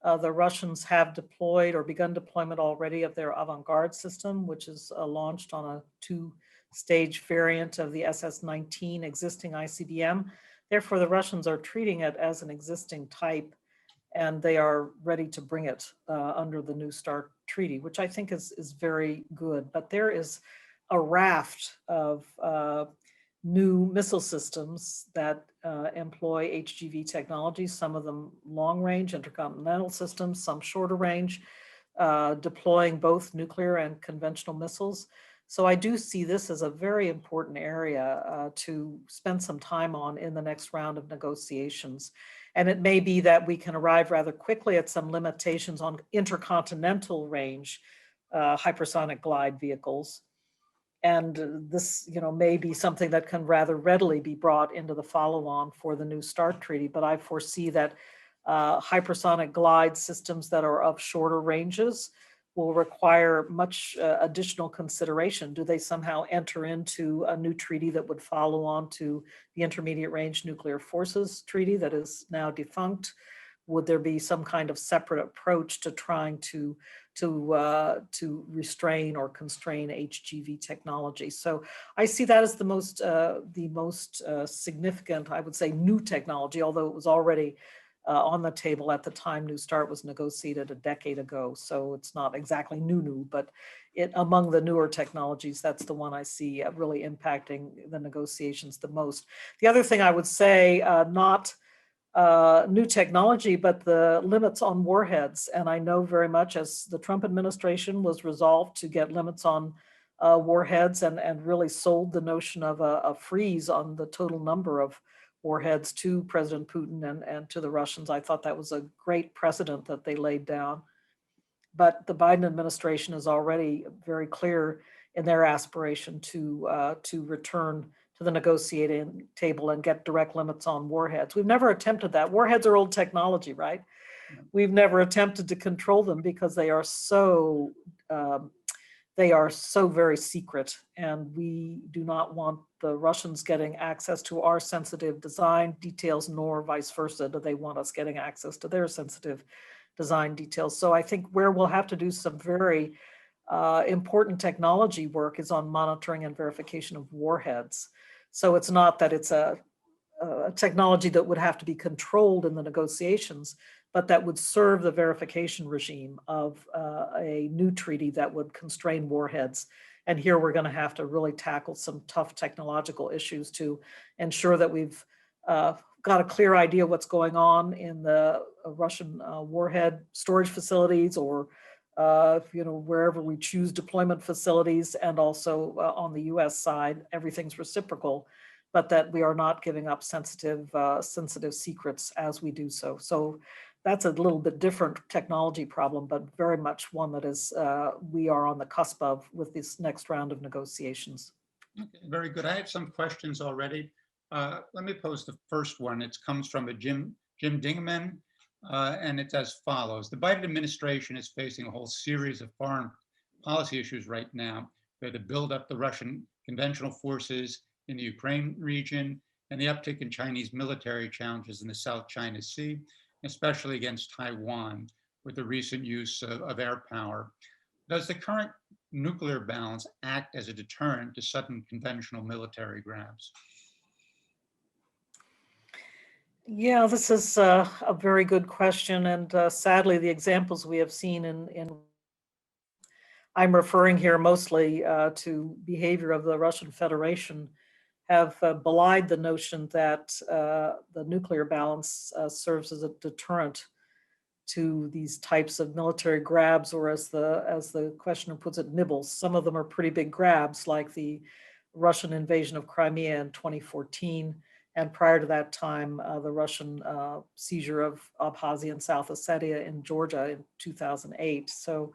The Russians have deployed or begun deployment already of their avant-garde system, which is launched on a two-stage variant of the SS-19 existing ICBM. Therefore, the Russians are treating it as an existing type, and they are ready to bring it under the New START treaty, which I think is very good. But there is a raft of new missile systems that employ HGV technology, some of them long-range intercontinental systems, some shorter range, deploying both nuclear and conventional missiles. So I do see this as a very important area to spend some time on in the next round of negotiations. And it may be that we can arrive rather quickly at some limitations on intercontinental range hypersonic glide vehicles. And this, may be something that can rather readily be brought into the follow-on for the New START treaty. But I foresee that hypersonic glide systems that are of shorter ranges will require much additional consideration. Do they somehow enter into a new treaty that would follow on to the Intermediate Range Nuclear Forces Treaty that is now defunct? Would there be some kind of separate approach to trying to restrain or constrain HGV technology? So I see that as the most significant, I would say, new technology, although it was already on the table at the time New START was negotiated a decade ago. So it's not exactly new, but among the newer technologies, that's the one I see really impacting the negotiations the most. The other thing I would say, not new technology, but the limits on warheads. And I know very much as the Trump administration was resolved to get limits on warheads and really sold the notion of a freeze on the total number of warheads to President Putin and to the Russians. I thought that was a great precedent that they laid down. But the Biden administration is already very clear in their aspiration to return to the negotiating table and get direct limits on warheads. We've never attempted that. Warheads are old technology, right? We've never attempted to control them because they are so very secret, and we do not want the Russians getting access to our sensitive design details, nor vice versa do they want us getting access to their sensitive design details. So I think where we'll have to do some very important technology work is on monitoring and verification of warheads. So it's not that it's a technology that would have to be controlled in the negotiations, but that would serve the verification regime of a new treaty that would constrain warheads. And here we're going to have to really tackle some tough technological issues to ensure that we've got a clear idea what's going on in the Russian warhead storage facilities or wherever we choose deployment facilities, and also on the US side, everything's reciprocal, but that we are not giving up sensitive secrets as we do so. So that's a little bit different technology problem, but very much one that is we are on the cusp of with this next round of negotiations. Okay, very good. I have some questions already. Let me pose the first one. It comes from a Jim Dingman, and it's as follows. The Biden administration is facing a whole series of foreign policy issues right now. They're to build up the Russian conventional forces in the Ukraine region and the uptick in Chinese military challenges in the South China Sea. especially against Taiwan with the recent use of air power. Does the current nuclear balance act as a deterrent to sudden conventional military grabs? Yeah, this is a very good question. And sadly, the examples we have seen I'm referring here mostly to behavior of the Russian Federation, have belied the notion that the nuclear balance serves as a deterrent to these types of military grabs, or as the questioner puts it, nibbles. Some of them are pretty big grabs, like the Russian invasion of Crimea in 2014, and prior to that time, the Russian seizure of Abkhazia and South Ossetia in Georgia in 2008. So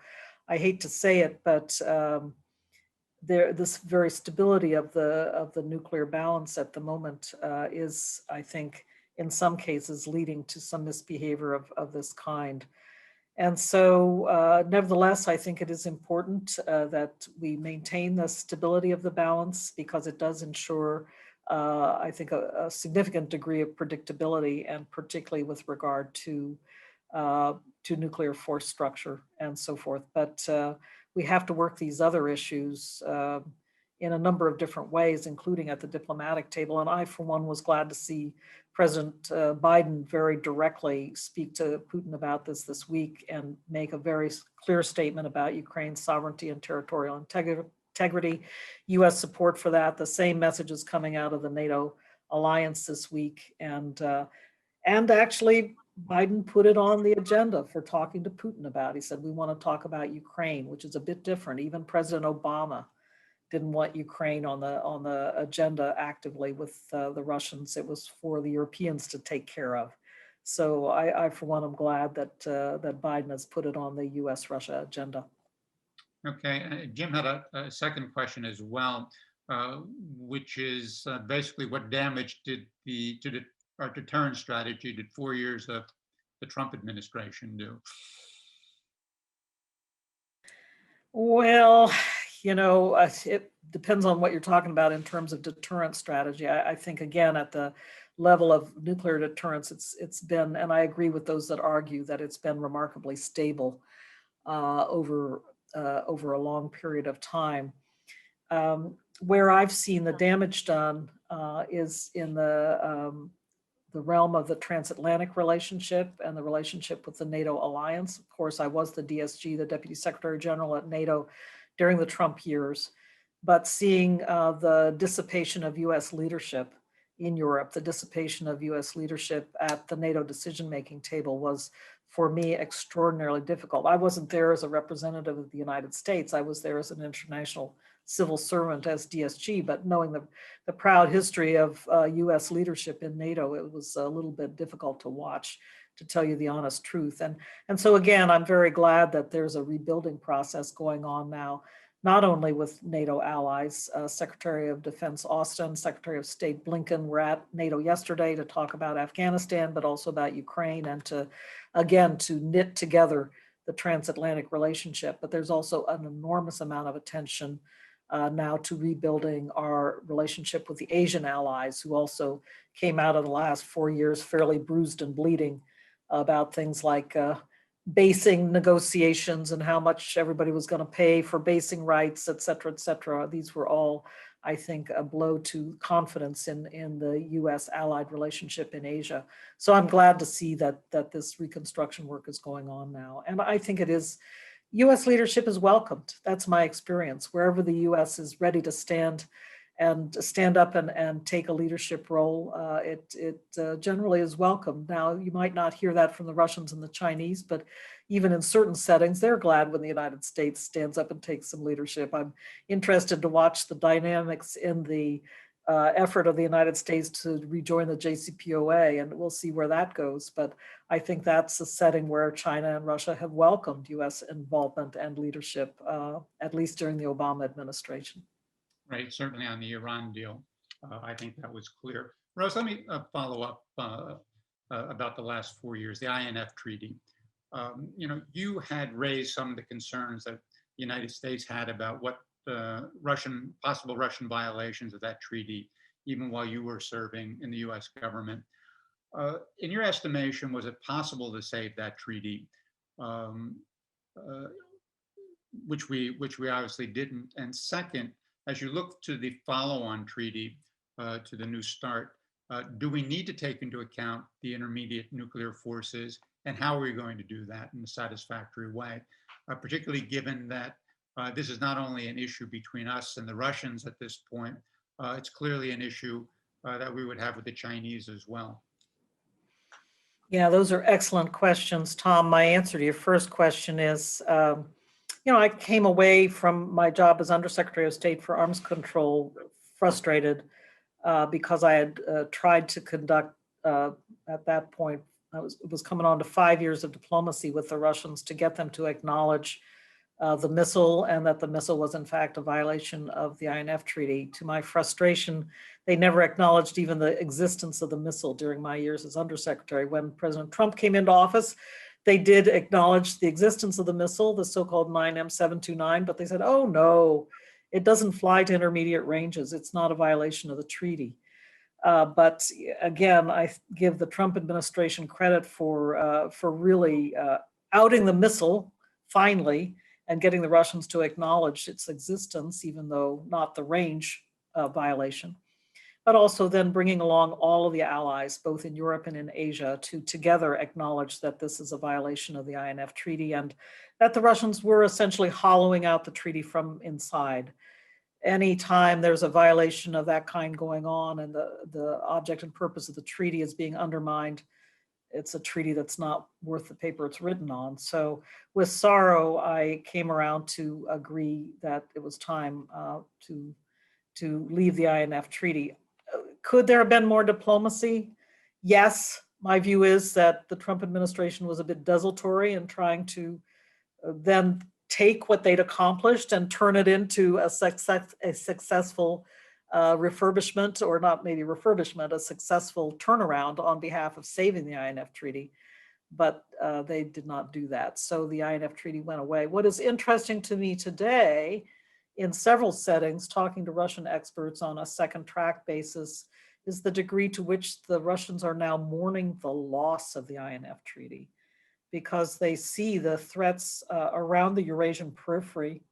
I hate to say it, but this very stability of the nuclear balance at the moment is, I think, in some cases leading to some misbehavior of this kind. And so nevertheless, I think it is important that we maintain the stability of the balance, because it does ensure, I think, a significant degree of predictability, and particularly with regard to nuclear force structure and so forth. But we have to work these other issues in a number of different ways, including at the diplomatic table. And I, for one, was glad to see President Biden very directly speak to Putin about this week and make a very clear statement about Ukraine's sovereignty and territorial integrity, U.S. support for that. The same message is coming out of the NATO alliance this week. And actually, Biden put it on the agenda for talking to Putin about. He said, we want to talk about Ukraine, which is a bit different. Even President Obama didn't want Ukraine on the agenda actively with the Russians. It was for the Europeans to take care of. So I for one, am glad that Biden has put it on the U.S.-Russia agenda. Okay, Jim had a second question as well, which is basically what damage did our deterrent strategy did 4 years of the Trump administration do? Well, it depends on what you're talking about in terms of deterrent strategy. I think, again, at the level of nuclear deterrence, it's been, and I agree with those that argue that it's been remarkably stable over a long period of time. Where I've seen the damage done is in the realm of the transatlantic relationship and the relationship with the NATO alliance. Of course, I was the DSG, the Deputy Secretary General at NATO during the Trump years, but seeing the dissipation of US leadership in Europe, the dissipation of US leadership at the NATO decision-making table was, for me, extraordinarily difficult. I wasn't there as a representative of the United States. I was there as an international civil servant as DSG, but knowing the proud history of US leadership in NATO, it was a little bit difficult to watch, to tell you the honest truth. And so again, I'm very glad that there's a rebuilding process going on now, not only with NATO allies. Secretary of Defense Austin, Secretary of State Blinken were at NATO yesterday to talk about Afghanistan, but also about Ukraine, and to knit together the transatlantic relationship. But there's also an enormous amount of attention now to rebuilding our relationship with the Asian allies, who also came out of the last 4 years fairly bruised and bleeding about things like basing negotiations and how much everybody was going to pay for basing rights, et cetera, et cetera. These were all, I think, a blow to confidence in the US allied relationship in Asia. So I'm glad to see that this reconstruction work is going on now. And I think it is, US leadership is welcomed. That's my experience. Wherever the US is ready to stand up and take a leadership role, it generally is welcomed. Now, you might not hear that from the Russians and the Chinese, but even in certain settings, they're glad when the United States stands up and takes some leadership. I'm interested to watch the dynamics in the effort of the United States to rejoin the JCPOA, and we'll see where that goes. But I think that's a setting where China and Russia have welcomed US involvement and leadership, at least during the Obama administration. Right, certainly on the Iran deal, I think that was clear. Rose, let me follow up about the last 4 years, the INF Treaty. You had raised some of the concerns that the United States had about what possible Russian violations of that treaty, even while you were serving in the US government. In your estimation, was it possible to save that treaty? Um, uh, which we obviously didn't. And second, as you look to the follow-on treaty, to the New START, do we need to take into account the intermediate nuclear forces, and how are we going to do that in a satisfactory way, particularly given that this is not only an issue between us and the Russians at this point, it's clearly an issue that we would have with the Chinese as well. Yeah, those are excellent questions, Tom. My answer to your first question is, I came away from my job as Undersecretary of State for Arms Control frustrated because I had tried to conduct, at that point, it was coming on to 5 years of diplomacy with the Russians to get them to acknowledge the missile, and that the missile was in fact a violation of the INF Treaty. To my frustration, they never acknowledged even the existence of the missile during my years as Undersecretary. When President Trump came into office, they did acknowledge the existence of the missile, the so-called 9M729, but they said, oh no, it doesn't fly to intermediate ranges. It's not a violation of the treaty. But again, I give the Trump administration credit for really outing the missile finally, and getting the Russians to acknowledge its existence, even though not the range violation, but also then bringing along all of the allies, both in Europe and in Asia, to together acknowledge that this is a violation of the INF Treaty, and that the Russians were essentially hollowing out the treaty from inside. Anytime there's a violation of that kind going on and the object and purpose of the treaty is being undermined, it's a treaty that's not worth the paper it's written on. So with sorrow, I came around to agree that it was time to leave the INF Treaty. Could there have been more diplomacy? Yes. My view is that the Trump administration was a bit desultory in trying to then take what they'd accomplished and turn it into a successful refurbishment, or not maybe refurbishment, a successful turnaround on behalf of saving the INF Treaty. But they did not do that. So the INF Treaty went away. What is interesting to me today, in several settings, talking to Russian experts on a second track basis, is the degree to which the Russians are now mourning the loss of the INF Treaty, because they see the threats around the Eurasian periphery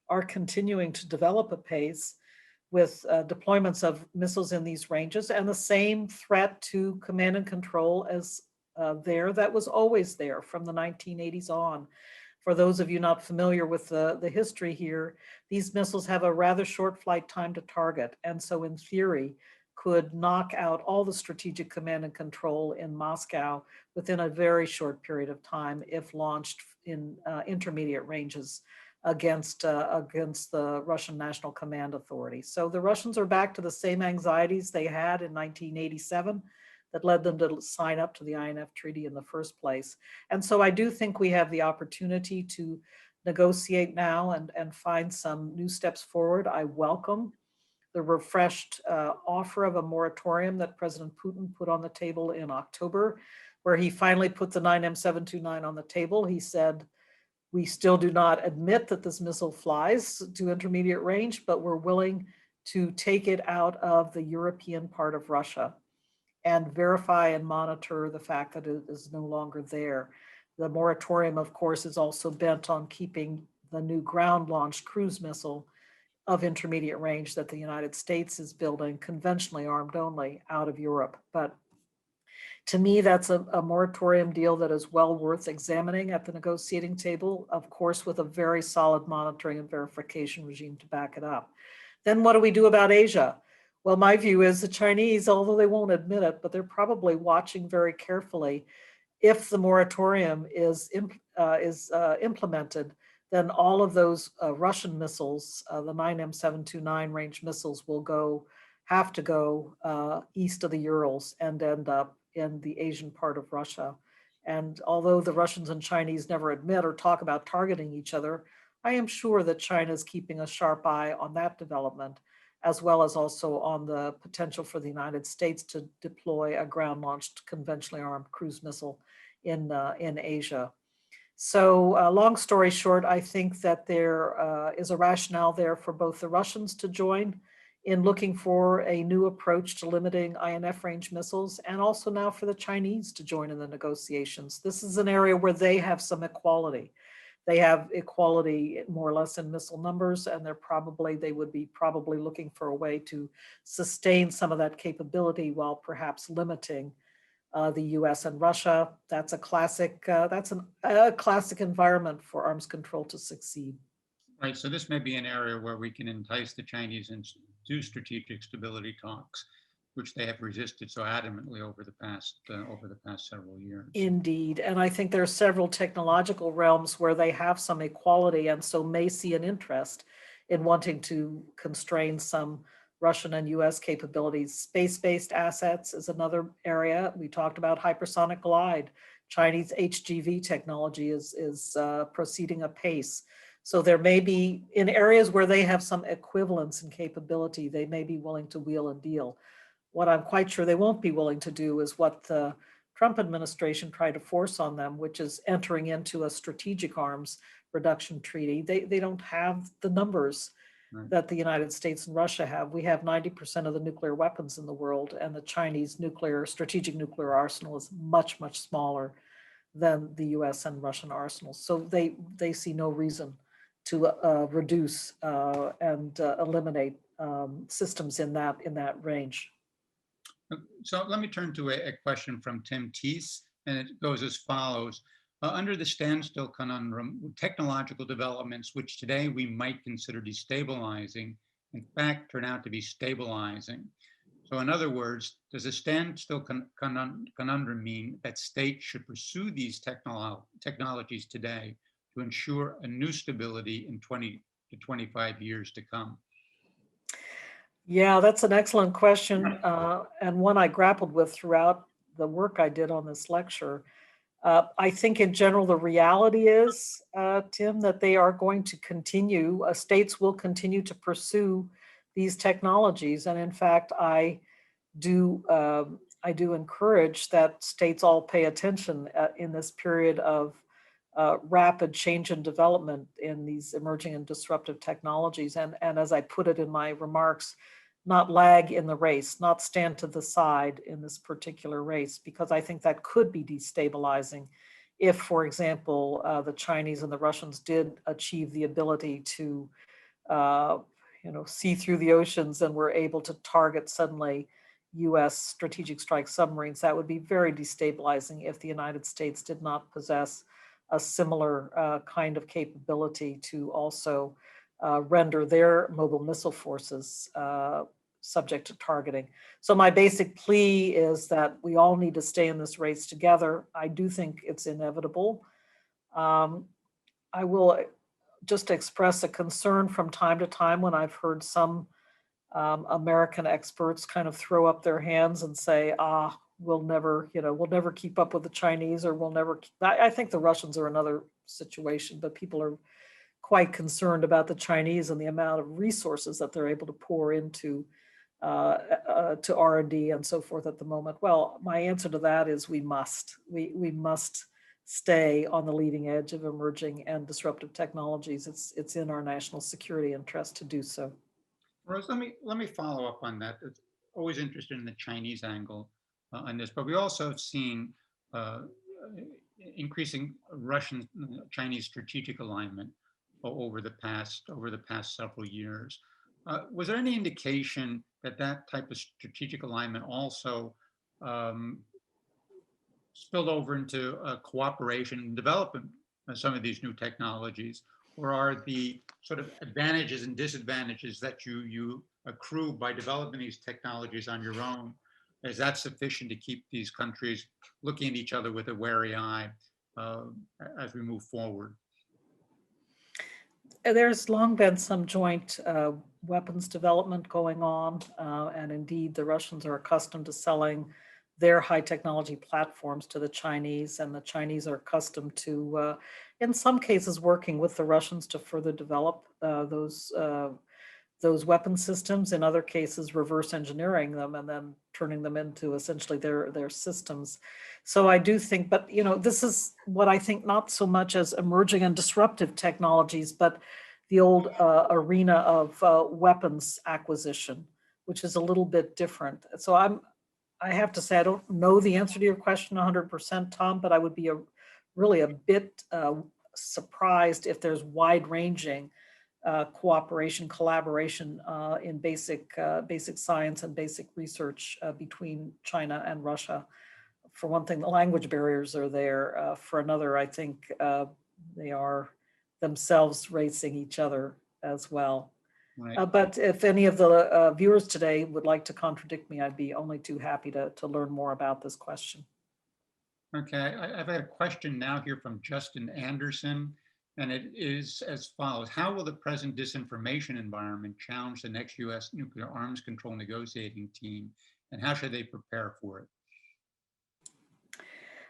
are continuing to develop apace, with deployments of missiles in these ranges, and the same threat to command and control as that was always there from the 1980s on. For those of you not familiar with the history here, these missiles have a rather short flight time to target, and so in theory could knock out all the strategic command and control in Moscow within a very short period of time if launched in intermediate ranges against the Russian National Command Authority. So the Russians are back to the same anxieties they had in 1987 that led them to sign up to the INF Treaty in the first place. And so I do think we have the opportunity to negotiate now and find some new steps forward. I welcome the refreshed offer of a moratorium that President Putin put on the table in October, where he finally put the 9M729 on the table. He said, we still do not admit that this missile flies to intermediate range, but we're willing to take it out of the European part of Russia and verify and monitor the fact that it is no longer there. The moratorium, of course, is also bent on keeping the new ground-launched cruise missile of intermediate range that the United States is building, conventionally armed only, out of Europe. But to me, that's a moratorium deal that is well worth examining at the negotiating table, of course, with a very solid monitoring and verification regime to back it up. Then what do we do about Asia? Well, my view is the Chinese, although they won't admit it, but they're probably watching very carefully. If the moratorium is implemented, then all of those Russian missiles, the 9M729 range missiles, will have to go east of the Urals and end up in the Asian part of Russia. And although the Russians and Chinese never admit or talk about targeting each other, I am sure that China is keeping a sharp eye on that development, as well as also on the potential for the United States to deploy a ground-launched conventionally armed cruise missile in Asia. So long story short, I think that there is a rationale there for both the Russians to join in looking for a new approach to limiting INF range missiles, and also now for the Chinese to join in the negotiations. This is an area where they have some equality. They have equality more or less in missile numbers, and they would be probably looking for a way to sustain some of that capability while perhaps limiting the US and Russia. That's a classic, a classic environment for arms control to succeed. Right, so this may be an area where we can entice the Chinese and do strategic stability talks, which they have resisted so adamantly over the past several years. Indeed, and I think there are several technological realms where they have some equality, and so may see an interest in wanting to constrain some Russian and US capabilities. Space-based assets is another area. We talked about hypersonic glide. Chinese HGV technology is proceeding apace. So there may be, in areas where they have some equivalence in capability, they may be willing to wheel and deal. What I'm quite sure they won't be willing to do is what the Trump administration tried to force on them, which is entering into a strategic arms reduction treaty. They don't have the numbers that the United States and Russia have. We have 90% of the nuclear weapons in the world, and the Chinese strategic nuclear arsenal is much, much smaller than the US and Russian arsenals. So they see no reason to reduce and eliminate systems in that range. So let me turn to a question from Tim Teese, and it goes as follows. Under the Standstill Conundrum, technological developments which today we might consider destabilizing, in fact, turn out to be stabilizing. So in other words, does a Standstill Conundrum mean that states should pursue these technologies today to ensure a new stability in 20 to 25 years to come? Yeah, that's an excellent question, and one I grappled with throughout the work I did on this lecture. I think in general, the reality is, Tim, that they are going to continue, states will continue to pursue these technologies. And in fact, I do encourage that states all pay attention in this period of rapid change and development in these emerging and disruptive technologies. And as I put it in my remarks, not lag in the race, not stand to the side in this particular race, because I think that could be destabilizing if, for example, the Chinese and the Russians did achieve the ability to, see through the oceans and were able to target suddenly US strategic strike submarines. That would be very destabilizing if the United States did not possess a similar kind of capability to also render their mobile missile forces subject to targeting. So my basic plea is that we all need to stay in this race together. I do think it's inevitable. I will just express a concern from time to time when I've heard some American experts kind of throw up their hands and say, we'll never keep up with the Chinese, or we'll never. I think the Russians are another situation, but people are quite concerned about the Chinese and the amount of resources that they're able to pour into to R&D and so forth at the moment. Well, my answer to that is we must stay on the leading edge of emerging and disruptive technologies. It's in our national security interest to do so. Rose, let me follow up on that. It's always interested in the Chinese angle on this, but we also have seen increasing Russian-Chinese strategic alignment over the past several years. Was there any indication that type of strategic alignment also spilled over into cooperation and development of some of these new technologies, or are the sort of advantages and disadvantages that you accrue by developing these technologies on your own, is that sufficient to keep these countries looking at each other with a wary eye as we move forward? There's long been some joint weapons development going on, and indeed the Russians are accustomed to selling their high technology platforms to the Chinese, and the Chinese are accustomed to, in some cases, working with the Russians to further develop those weapon systems. In other cases, reverse engineering them and then turning them into essentially their systems. So I do think, but this is what I think, not so much as emerging and disruptive technologies, but the old arena of weapons acquisition. which is a little bit different. So I have to say, I don't know the answer to your question 100%, Tom, but I would be really a bit surprised if there's wide-ranging cooperation, collaboration in basic science and basic research between China and Russia. For one thing, the language barriers are there. For another, I think they are themselves racing each other as well. Right. But if any of the viewers today would like to contradict me, I'd be only too happy to learn more about this question. Okay, I've had a question now here from Justin Anderson, and it is as follows. How will the present disinformation environment challenge the next U.S. nuclear arms control negotiating team, and how should they prepare for it?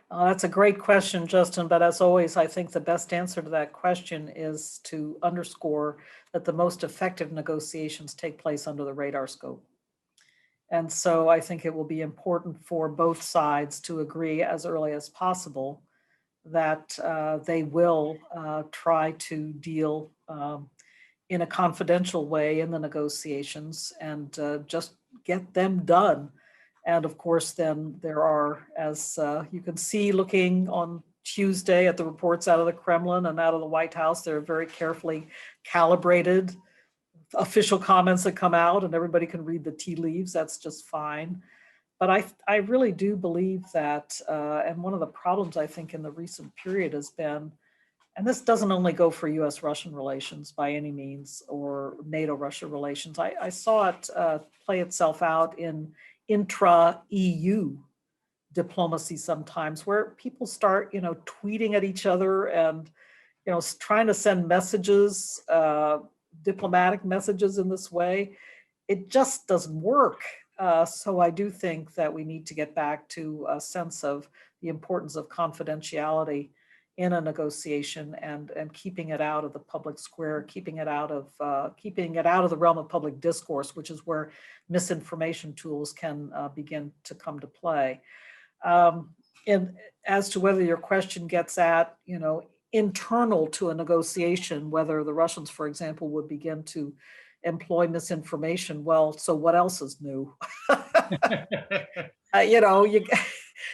That's a great question, Justin, but as always, I think the best answer to that question is to underscore that the most effective negotiations take place under the radar scope. And so I think it will be important for both sides to agree as early as possible that they will try to deal in a confidential way in the negotiations and just get them done. And of course, then there are, as you can see looking on Tuesday at the reports out of the Kremlin and out of the White House, there are very carefully calibrated official comments that come out, and everybody can read the tea leaves. That's just fine. But I really do believe that, and one of the problems I think in the recent period has been, and this doesn't only go for US-Russian relations by any means, or NATO-Russia relations. I saw it play itself out in intra-EU diplomacy sometimes, where people start, tweeting at each other and, trying to send messages, diplomatic messages in this way. It just doesn't work. So I do think that we need to get back to a sense of the importance of confidentiality in a negotiation and keeping it out of the public square, keeping it out of the realm of public discourse, which is where misinformation tools can begin to come to play. And as to whether your question gets at, internal to a negotiation, whether the Russians, for example, would begin to employ misinformation, well, so what else is new?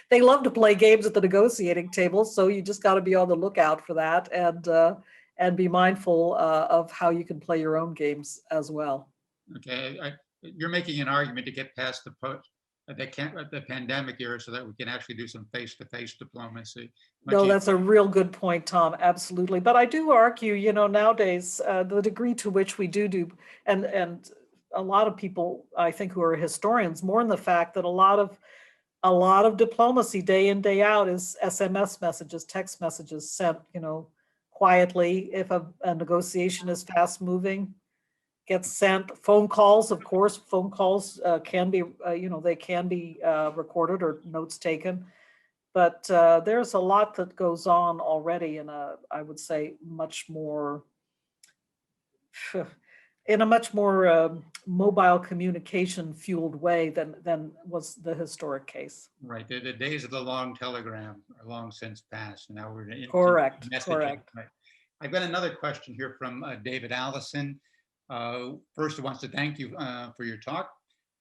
They love to play games at the negotiating table, so you just got to be on the lookout for that and be mindful of how you can play your own games as well. Okay, you're making an argument to get past the pandemic era so that we can actually do some face-to-face diplomacy. No, that's a real good point, Tom. Absolutely. But I do argue, nowadays, the degree to which we do, and a lot of people, I think, who are historians, mourn the fact that a lot of diplomacy day in, day out is SMS messages, text messages sent, quietly. If a negotiation is fast moving, gets sent. Phone calls, of course, can be, they can be recorded or notes taken. But there's a lot that goes on already in I would say, much more mobile communication fueled way than was the historic case. Right. The days of the long telegram are long since passed. And now we're in Correct. Right. I've got another question here from David Allison. First, he wants to thank you for your talk.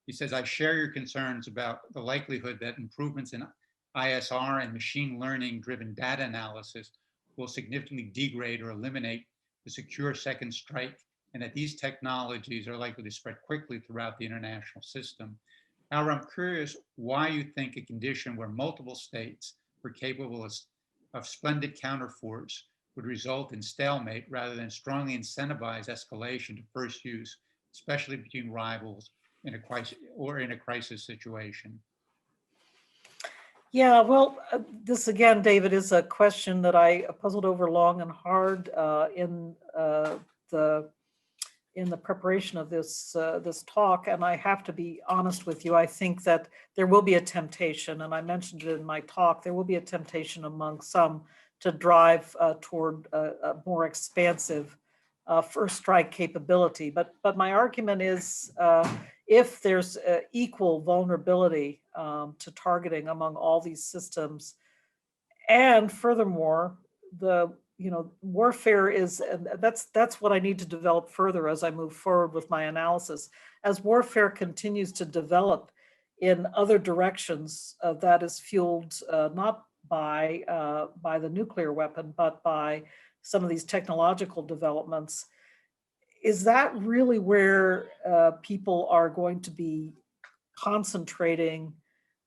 He says, I share your concerns about the likelihood that improvements in ISR and machine learning driven data analysis will significantly degrade or eliminate the secure second strike, and that these technologies are likely to spread quickly throughout the international system. However, I'm curious why you think a condition where multiple states were capable of splendid counterforce would result in stalemate rather than strongly incentivize escalation to first use, especially between rivals in a crisis situation. Yeah, well, this again, David, is a question that I puzzled over long and hard in the preparation of this talk, and I have to be honest with you. I think that there will be a temptation, and I mentioned it in my talk. There will be a temptation among some to drive toward a more expansive first strike capability. But my argument is, if there's equal vulnerability to targeting among all these systems, and furthermore, warfare is, and that's what I need to develop further as I move forward with my analysis. as warfare continues to develop in other directions, that is fueled not by the nuclear weapon, but by some of these technological developments, is that really where people are going to be concentrating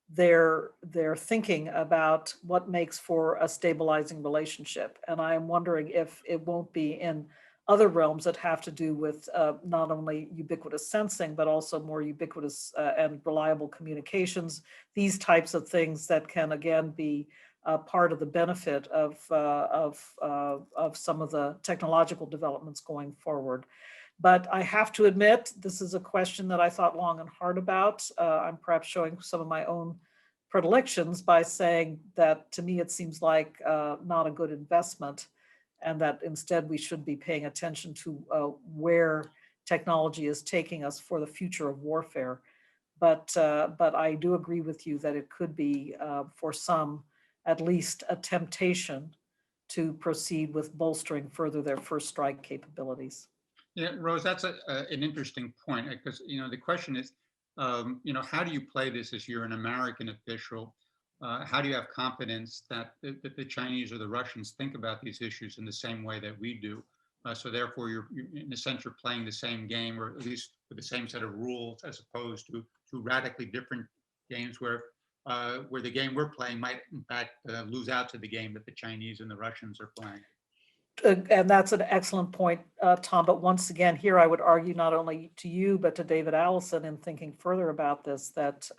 their thinking about what makes for a stabilizing relationship? And I am wondering if it won't be in other realms that have to do with not only ubiquitous sensing, but also more ubiquitous and reliable communications, these types of things that can again be part of the benefit of some of the technological developments going forward. But I have to admit, this is a question that I thought long and hard about. I'm perhaps showing some of my own predilections by saying that to me, it seems like not a good investment, and that instead we should be paying attention to where technology is taking us for the future of warfare. But I do agree with you that it could be, for some, at least a temptation to proceed with bolstering further their first strike capabilities. Yeah, Rose, that's an interesting point, because the question is, how do you play this as you're an American official? How do you have confidence that the Chinese or the Russians think about these issues in the same way that we do? So therefore, you're in a sense you're playing the same game, or at least with the same set of rules, as opposed to radically different games where the game we're playing might in fact lose out to the game that the Chinese and the Russians are playing. And that's an excellent point, Tom. But once again, here I would argue not only to you, but to David Allison in thinking further about this, that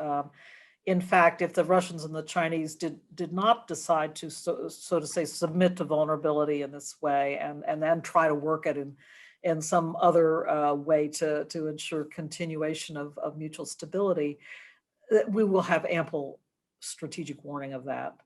in fact, if the Russians and the Chinese did not decide to, so to say, submit to vulnerability in this way and then try to work it in some other way to ensure continuation of mutual stability, we will have ample strategic warning of that.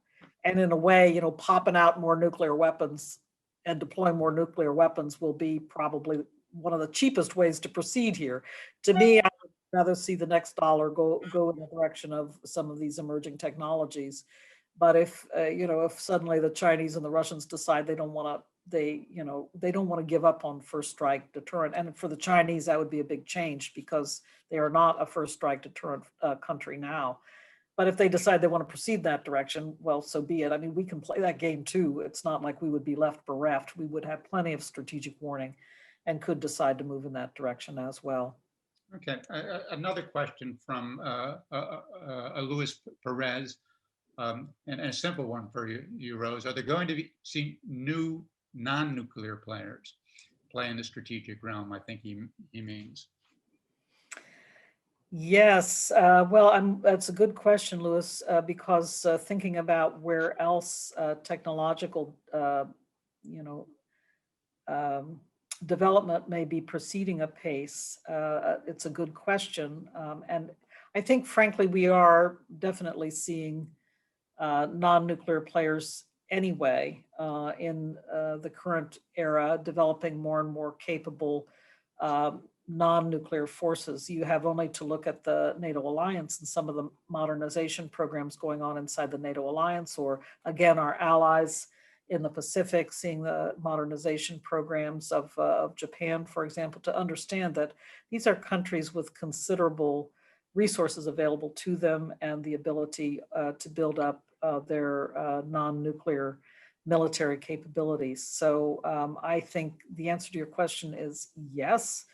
And in a way, popping out more nuclear weapons and deploying more nuclear weapons will be probably one of the cheapest ways to proceed here. To me, I would rather see the next dollar go in the direction of some of these emerging technologies. But if suddenly the Chinese and the Russians decide they don't want to give up on first strike deterrent, and for the Chinese that would be a big change because they are not a first strike deterrent country now. But if they decide they want to proceed in that direction, well, so be it. I mean, we can play that game too. It's not like we would be left bereft. We would have plenty of strategic warning and could decide to move in that direction as well. Okay, another question from Luis Perez, and a simple one for you, Rose. Are there going to see new non-nuclear players play in the strategic realm? I think he means. Yes, well, that's a good question, Louis, because thinking about where else technological, development may be proceeding apace, it's a good question. And I think, frankly, we are definitely seeing non-nuclear players anyway in the current era, developing more and more capable non-nuclear forces. You have only to look at the NATO alliance and some of the modernization programs going on inside the NATO alliance, or again, our allies in the Pacific, seeing the modernization programs of Japan, for example, to understand that these are countries with considerable resources available to them and the ability to build up their non-nuclear military capabilities. So I think the answer to your question is yes.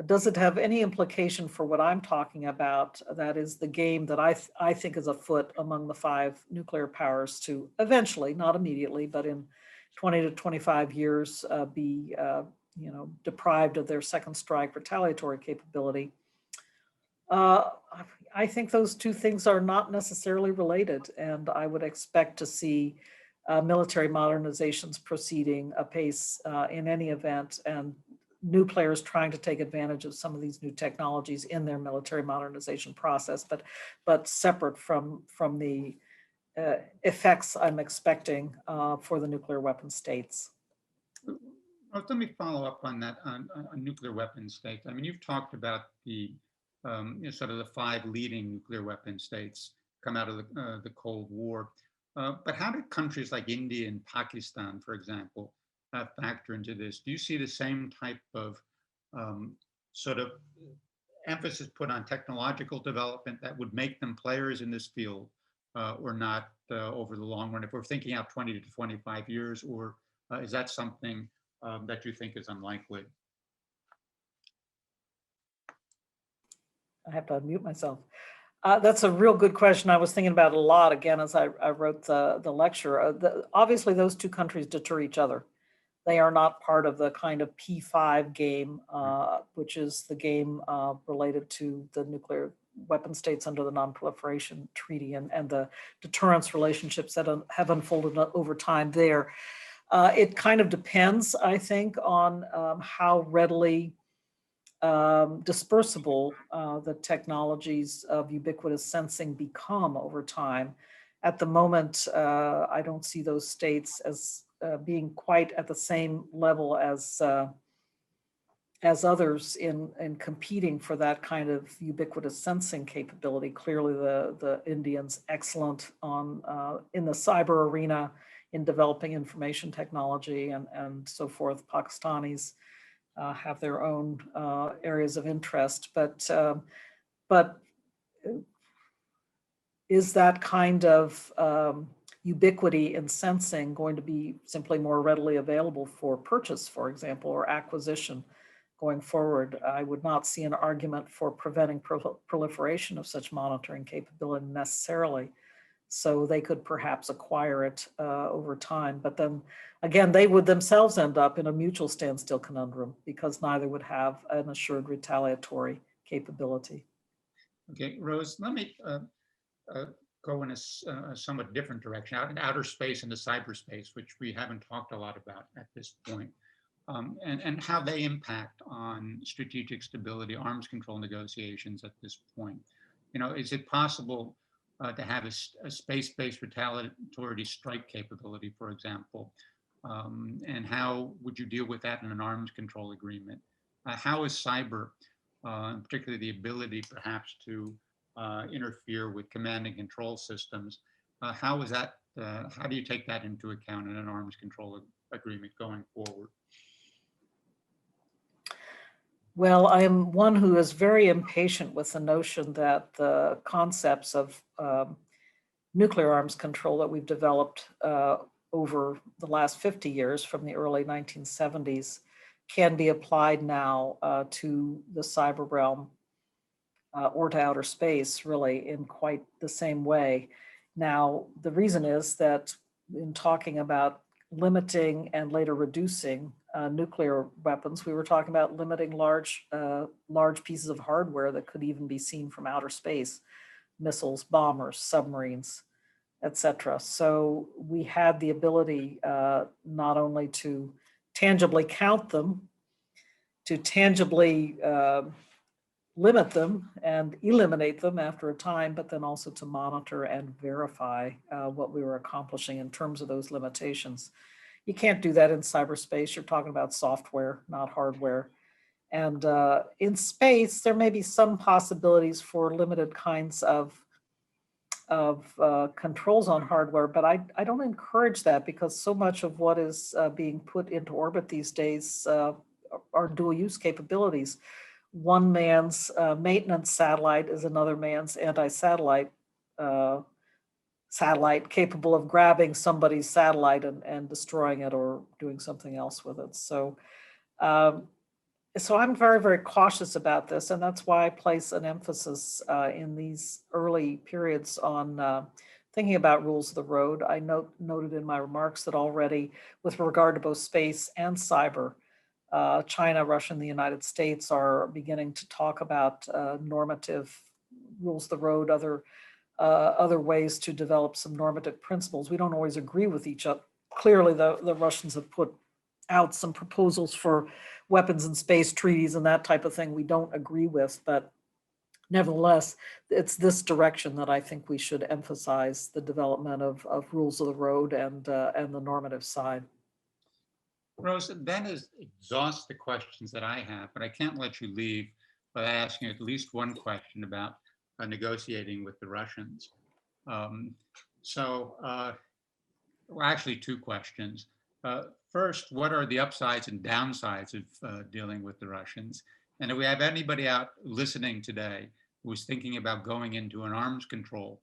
Does it have any implication for what I'm talking about? That is the game that I think is afoot among the 5 nuclear powers to eventually, not immediately, but in 20 to 25 years, be deprived of their second strike retaliatory capability. I think those two things are not necessarily related, and I would expect to see military modernizations proceeding apace in any event, and new players trying to take advantage of some of these new technologies in their military modernization process, but separate from the effects I'm expecting for the nuclear weapon states. Let me follow up on that, on nuclear weapon states. I mean, you've talked about the sort of the 5 leading nuclear weapon states come out of the Cold War. But how did countries like India and Pakistan, for example, factor into this? Do you see the same type of sort of emphasis put on technological development that would make them players in this field or not over the long run, if we're thinking out 20 to 25 years, or is that something that you think is unlikely? I have to unmute myself. That's a real good question. I was thinking about it a lot again as I wrote the lecture. Obviously, those two countries deter each other. They are not part of the kind of P5 game, which is the game related to the nuclear weapon states under the Non-Proliferation Treaty and the deterrence relationships that have unfolded over time there. It kind of depends, I think, on how readily dispersible the technologies of ubiquitous sensing become over time. At the moment, I don't see those states as being quite at the same level as others in competing for that kind of ubiquitous sensing capability. Clearly, the Indians excellent on in the cyber arena in developing information technology and so forth. Pakistanis have their own areas of interest, but is that kind of ubiquity in sensing going to be simply more readily available for purchase, for example, or acquisition going forward? I would not see an argument for preventing proliferation of such monitoring capability necessarily. So they could perhaps acquire it over time. But then again, they would themselves end up in a mutual standstill conundrum because neither would have an assured retaliatory capability. Okay, Rose, let me go in a somewhat different direction, out in outer space and the cyberspace, which we haven't talked a lot about at this point, and how they impact on strategic stability, arms control negotiations at this point. You know, is it possible to have a space-based retaliatory strike capability, for example? And how would you deal with that in an arms control agreement? How is cyber, particularly the ability perhaps to interfere with command and control systems, how is that, how do you take that into account in an arms control agreement going forward? Well, I am one who is very impatient with the notion that the concepts of nuclear arms control that we've developed over the last 50 years from the early 1970s can be applied now to the cyber realm or to outer space, really, in quite the same way. Now, the reason is that in talking about limiting and later reducing nuclear weapons, we were talking about limiting large pieces of hardware that could even be seen from outer space, missiles, bombers, submarines, etc. So we had the ability not only to tangibly count them, to tangibly limit them and eliminate them after a time, but then also to monitor and verify what we were accomplishing in terms of those limitations. You can't do that in cyberspace. You're talking about software, not hardware. And in space, there may be some possibilities for limited kinds of controls on hardware, but I don't encourage that because so much of what is being put into orbit these days are dual use capabilities. One man's maintenance satellite is another man's anti-satellite satellite capable of grabbing somebody's satellite and destroying it or doing something else with it. So I'm very, very cautious about this, and that's why I place an emphasis in these early periods on thinking about rules of the road. I noted in my remarks that already with regard to both space and cyber, China, Russia, and the United States are beginning to talk about normative rules of the road, other ways to develop some normative principles. We don't always agree with each other. Clearly, the Russians have put out some proposals for weapons and space treaties and that type of thing we don't agree with, but nevertheless, it's this direction that I think we should emphasize the development of rules of the road and the normative side. Rose, that exhausts the questions that I have, but I can't let you leave by asking at least one question about negotiating with the Russians. Well, actually two questions. First, what are the upsides and downsides of dealing with the Russians? And if we have anybody out listening today who's thinking about going into an arms control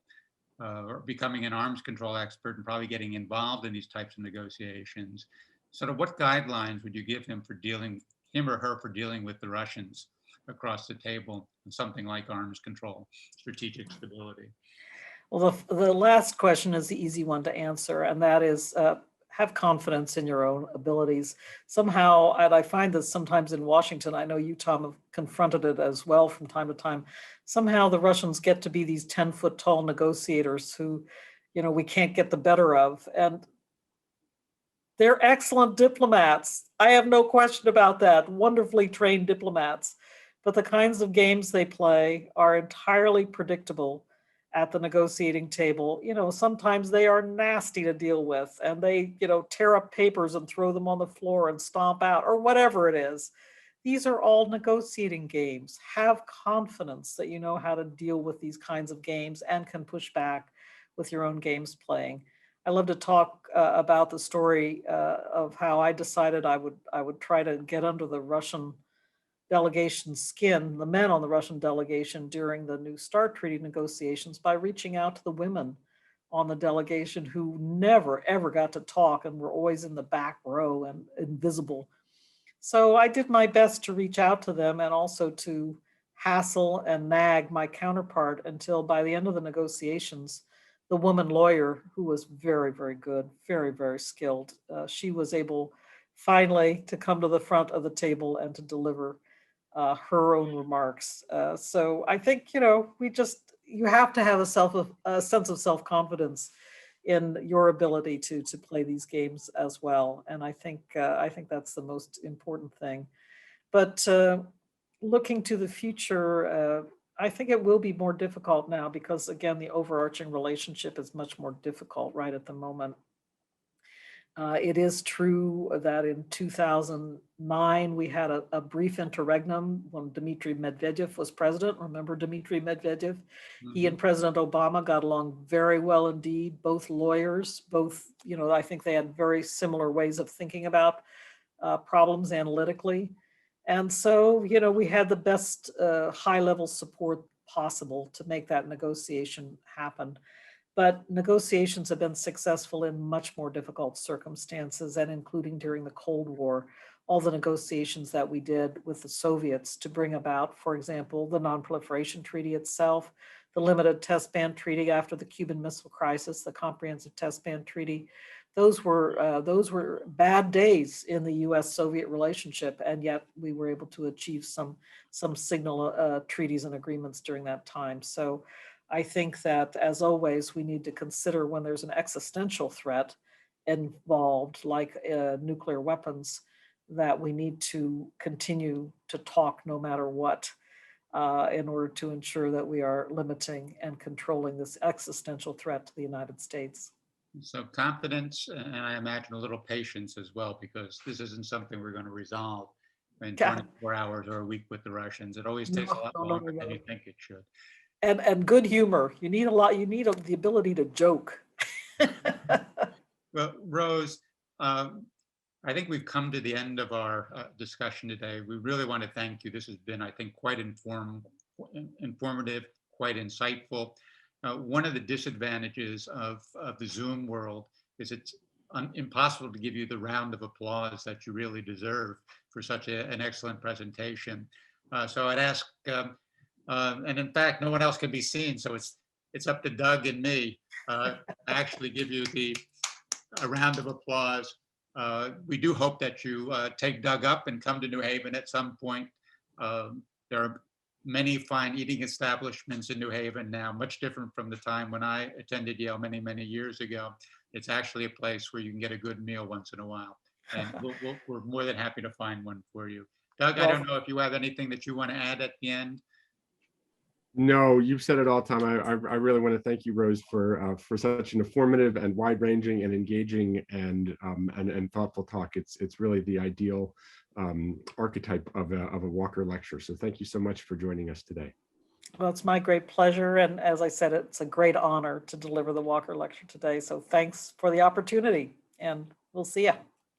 or becoming an arms control expert and probably getting involved in these types of negotiations, sort of what guidelines would you give him or her for dealing with the Russians across the table in something like arms control, strategic stability? Well, the last question is the easy one to answer, and that is have confidence in your own abilities. Somehow, and I find this sometimes in Washington, I know you, Tom, have confronted it as well from time to time. Somehow the Russians get to be these 10-foot tall negotiators who, we can't get the better of. And they're excellent diplomats. I have no question about that. Wonderfully trained diplomats. But the kinds of games they play are entirely predictable at the negotiating table. Sometimes they are nasty to deal with, and they, tear up papers and throw them on the floor and stomp out, or whatever it is. These are all negotiating games. Have confidence that you know how to deal with these kinds of games and can push back with your own games playing. I love to talk about the story of how I decided I would try to get under the Russian delegation's skin, the men on the Russian delegation during the New START treaty negotiations, by reaching out to the women on the delegation who never ever got to talk and were always in the back row and invisible. So I did my best to reach out to them and also to hassle and nag my counterpart until by the end of the negotiations, the woman lawyer, who was very, very good, very, very skilled, she was able finally to come to the front of the table and to deliver her own remarks. So I think, you have to have a sense of self-confidence in your ability to play these games as well. And I think that's the most important thing. But looking to the future, I think it will be more difficult now because, again, the overarching relationship is much more difficult right at the moment. It is true that in 2009, we had a brief interregnum when Dmitry Medvedev was president. Remember Dmitry Medvedev? Mm-hmm. He and President Obama got along very well indeed, both lawyers, I think they had very similar ways of thinking about problems analytically. And so, we had the best high-level support possible to make that negotiation happen. But negotiations have been successful in much more difficult circumstances, and including during the Cold War, all the negotiations that we did with the Soviets to bring about, for example, the Non-Proliferation Treaty itself, the Limited Test Ban Treaty after the Cuban Missile Crisis, the Comprehensive Test Ban Treaty. Those were bad days in the U.S.-Soviet relationship, and yet we were able to achieve some signal treaties and agreements during that time. So I think that, as always, we need to consider when there's an existential threat involved, like nuclear weapons, that we need to continue to talk no matter what in order to ensure that we are limiting and controlling this existential threat to the United States. So confidence, and I imagine a little patience as well, because this isn't something we're going to resolve in 24 hours or a week with the Russians. It always takes a lot longer than you think it should. And good humor. You need the ability to joke. Well, Rose, I think we've come to the end of our discussion today. We really want to thank you. This has been, I think, quite informative, quite insightful. One of the disadvantages of the Zoom world is it's impossible to give you the round of applause that you really deserve for such an excellent presentation. So I'd ask, and in fact, no one else can be seen, so it's up to Doug and me to actually give you a round of applause. We do hope that you take Doug up and come to New Haven at some point. There are many fine eating establishments in New Haven now, much different from the time when I attended Yale many, many years ago. It's actually a place where you can get a good meal once in a while. And we're more than happy to find one for you. Doug, I don't know if you have anything that you want to add at the end. No, you've said it all, Tom. I really want to thank you, Rose, for such an informative and wide-ranging and engaging and thoughtful talk. It's really the ideal archetype of a Walker lecture. So thank you so much for joining us today. Well, it's my great pleasure, and as I said, it's a great honor to deliver the Walker lecture today. So thanks for the opportunity, and we'll see you.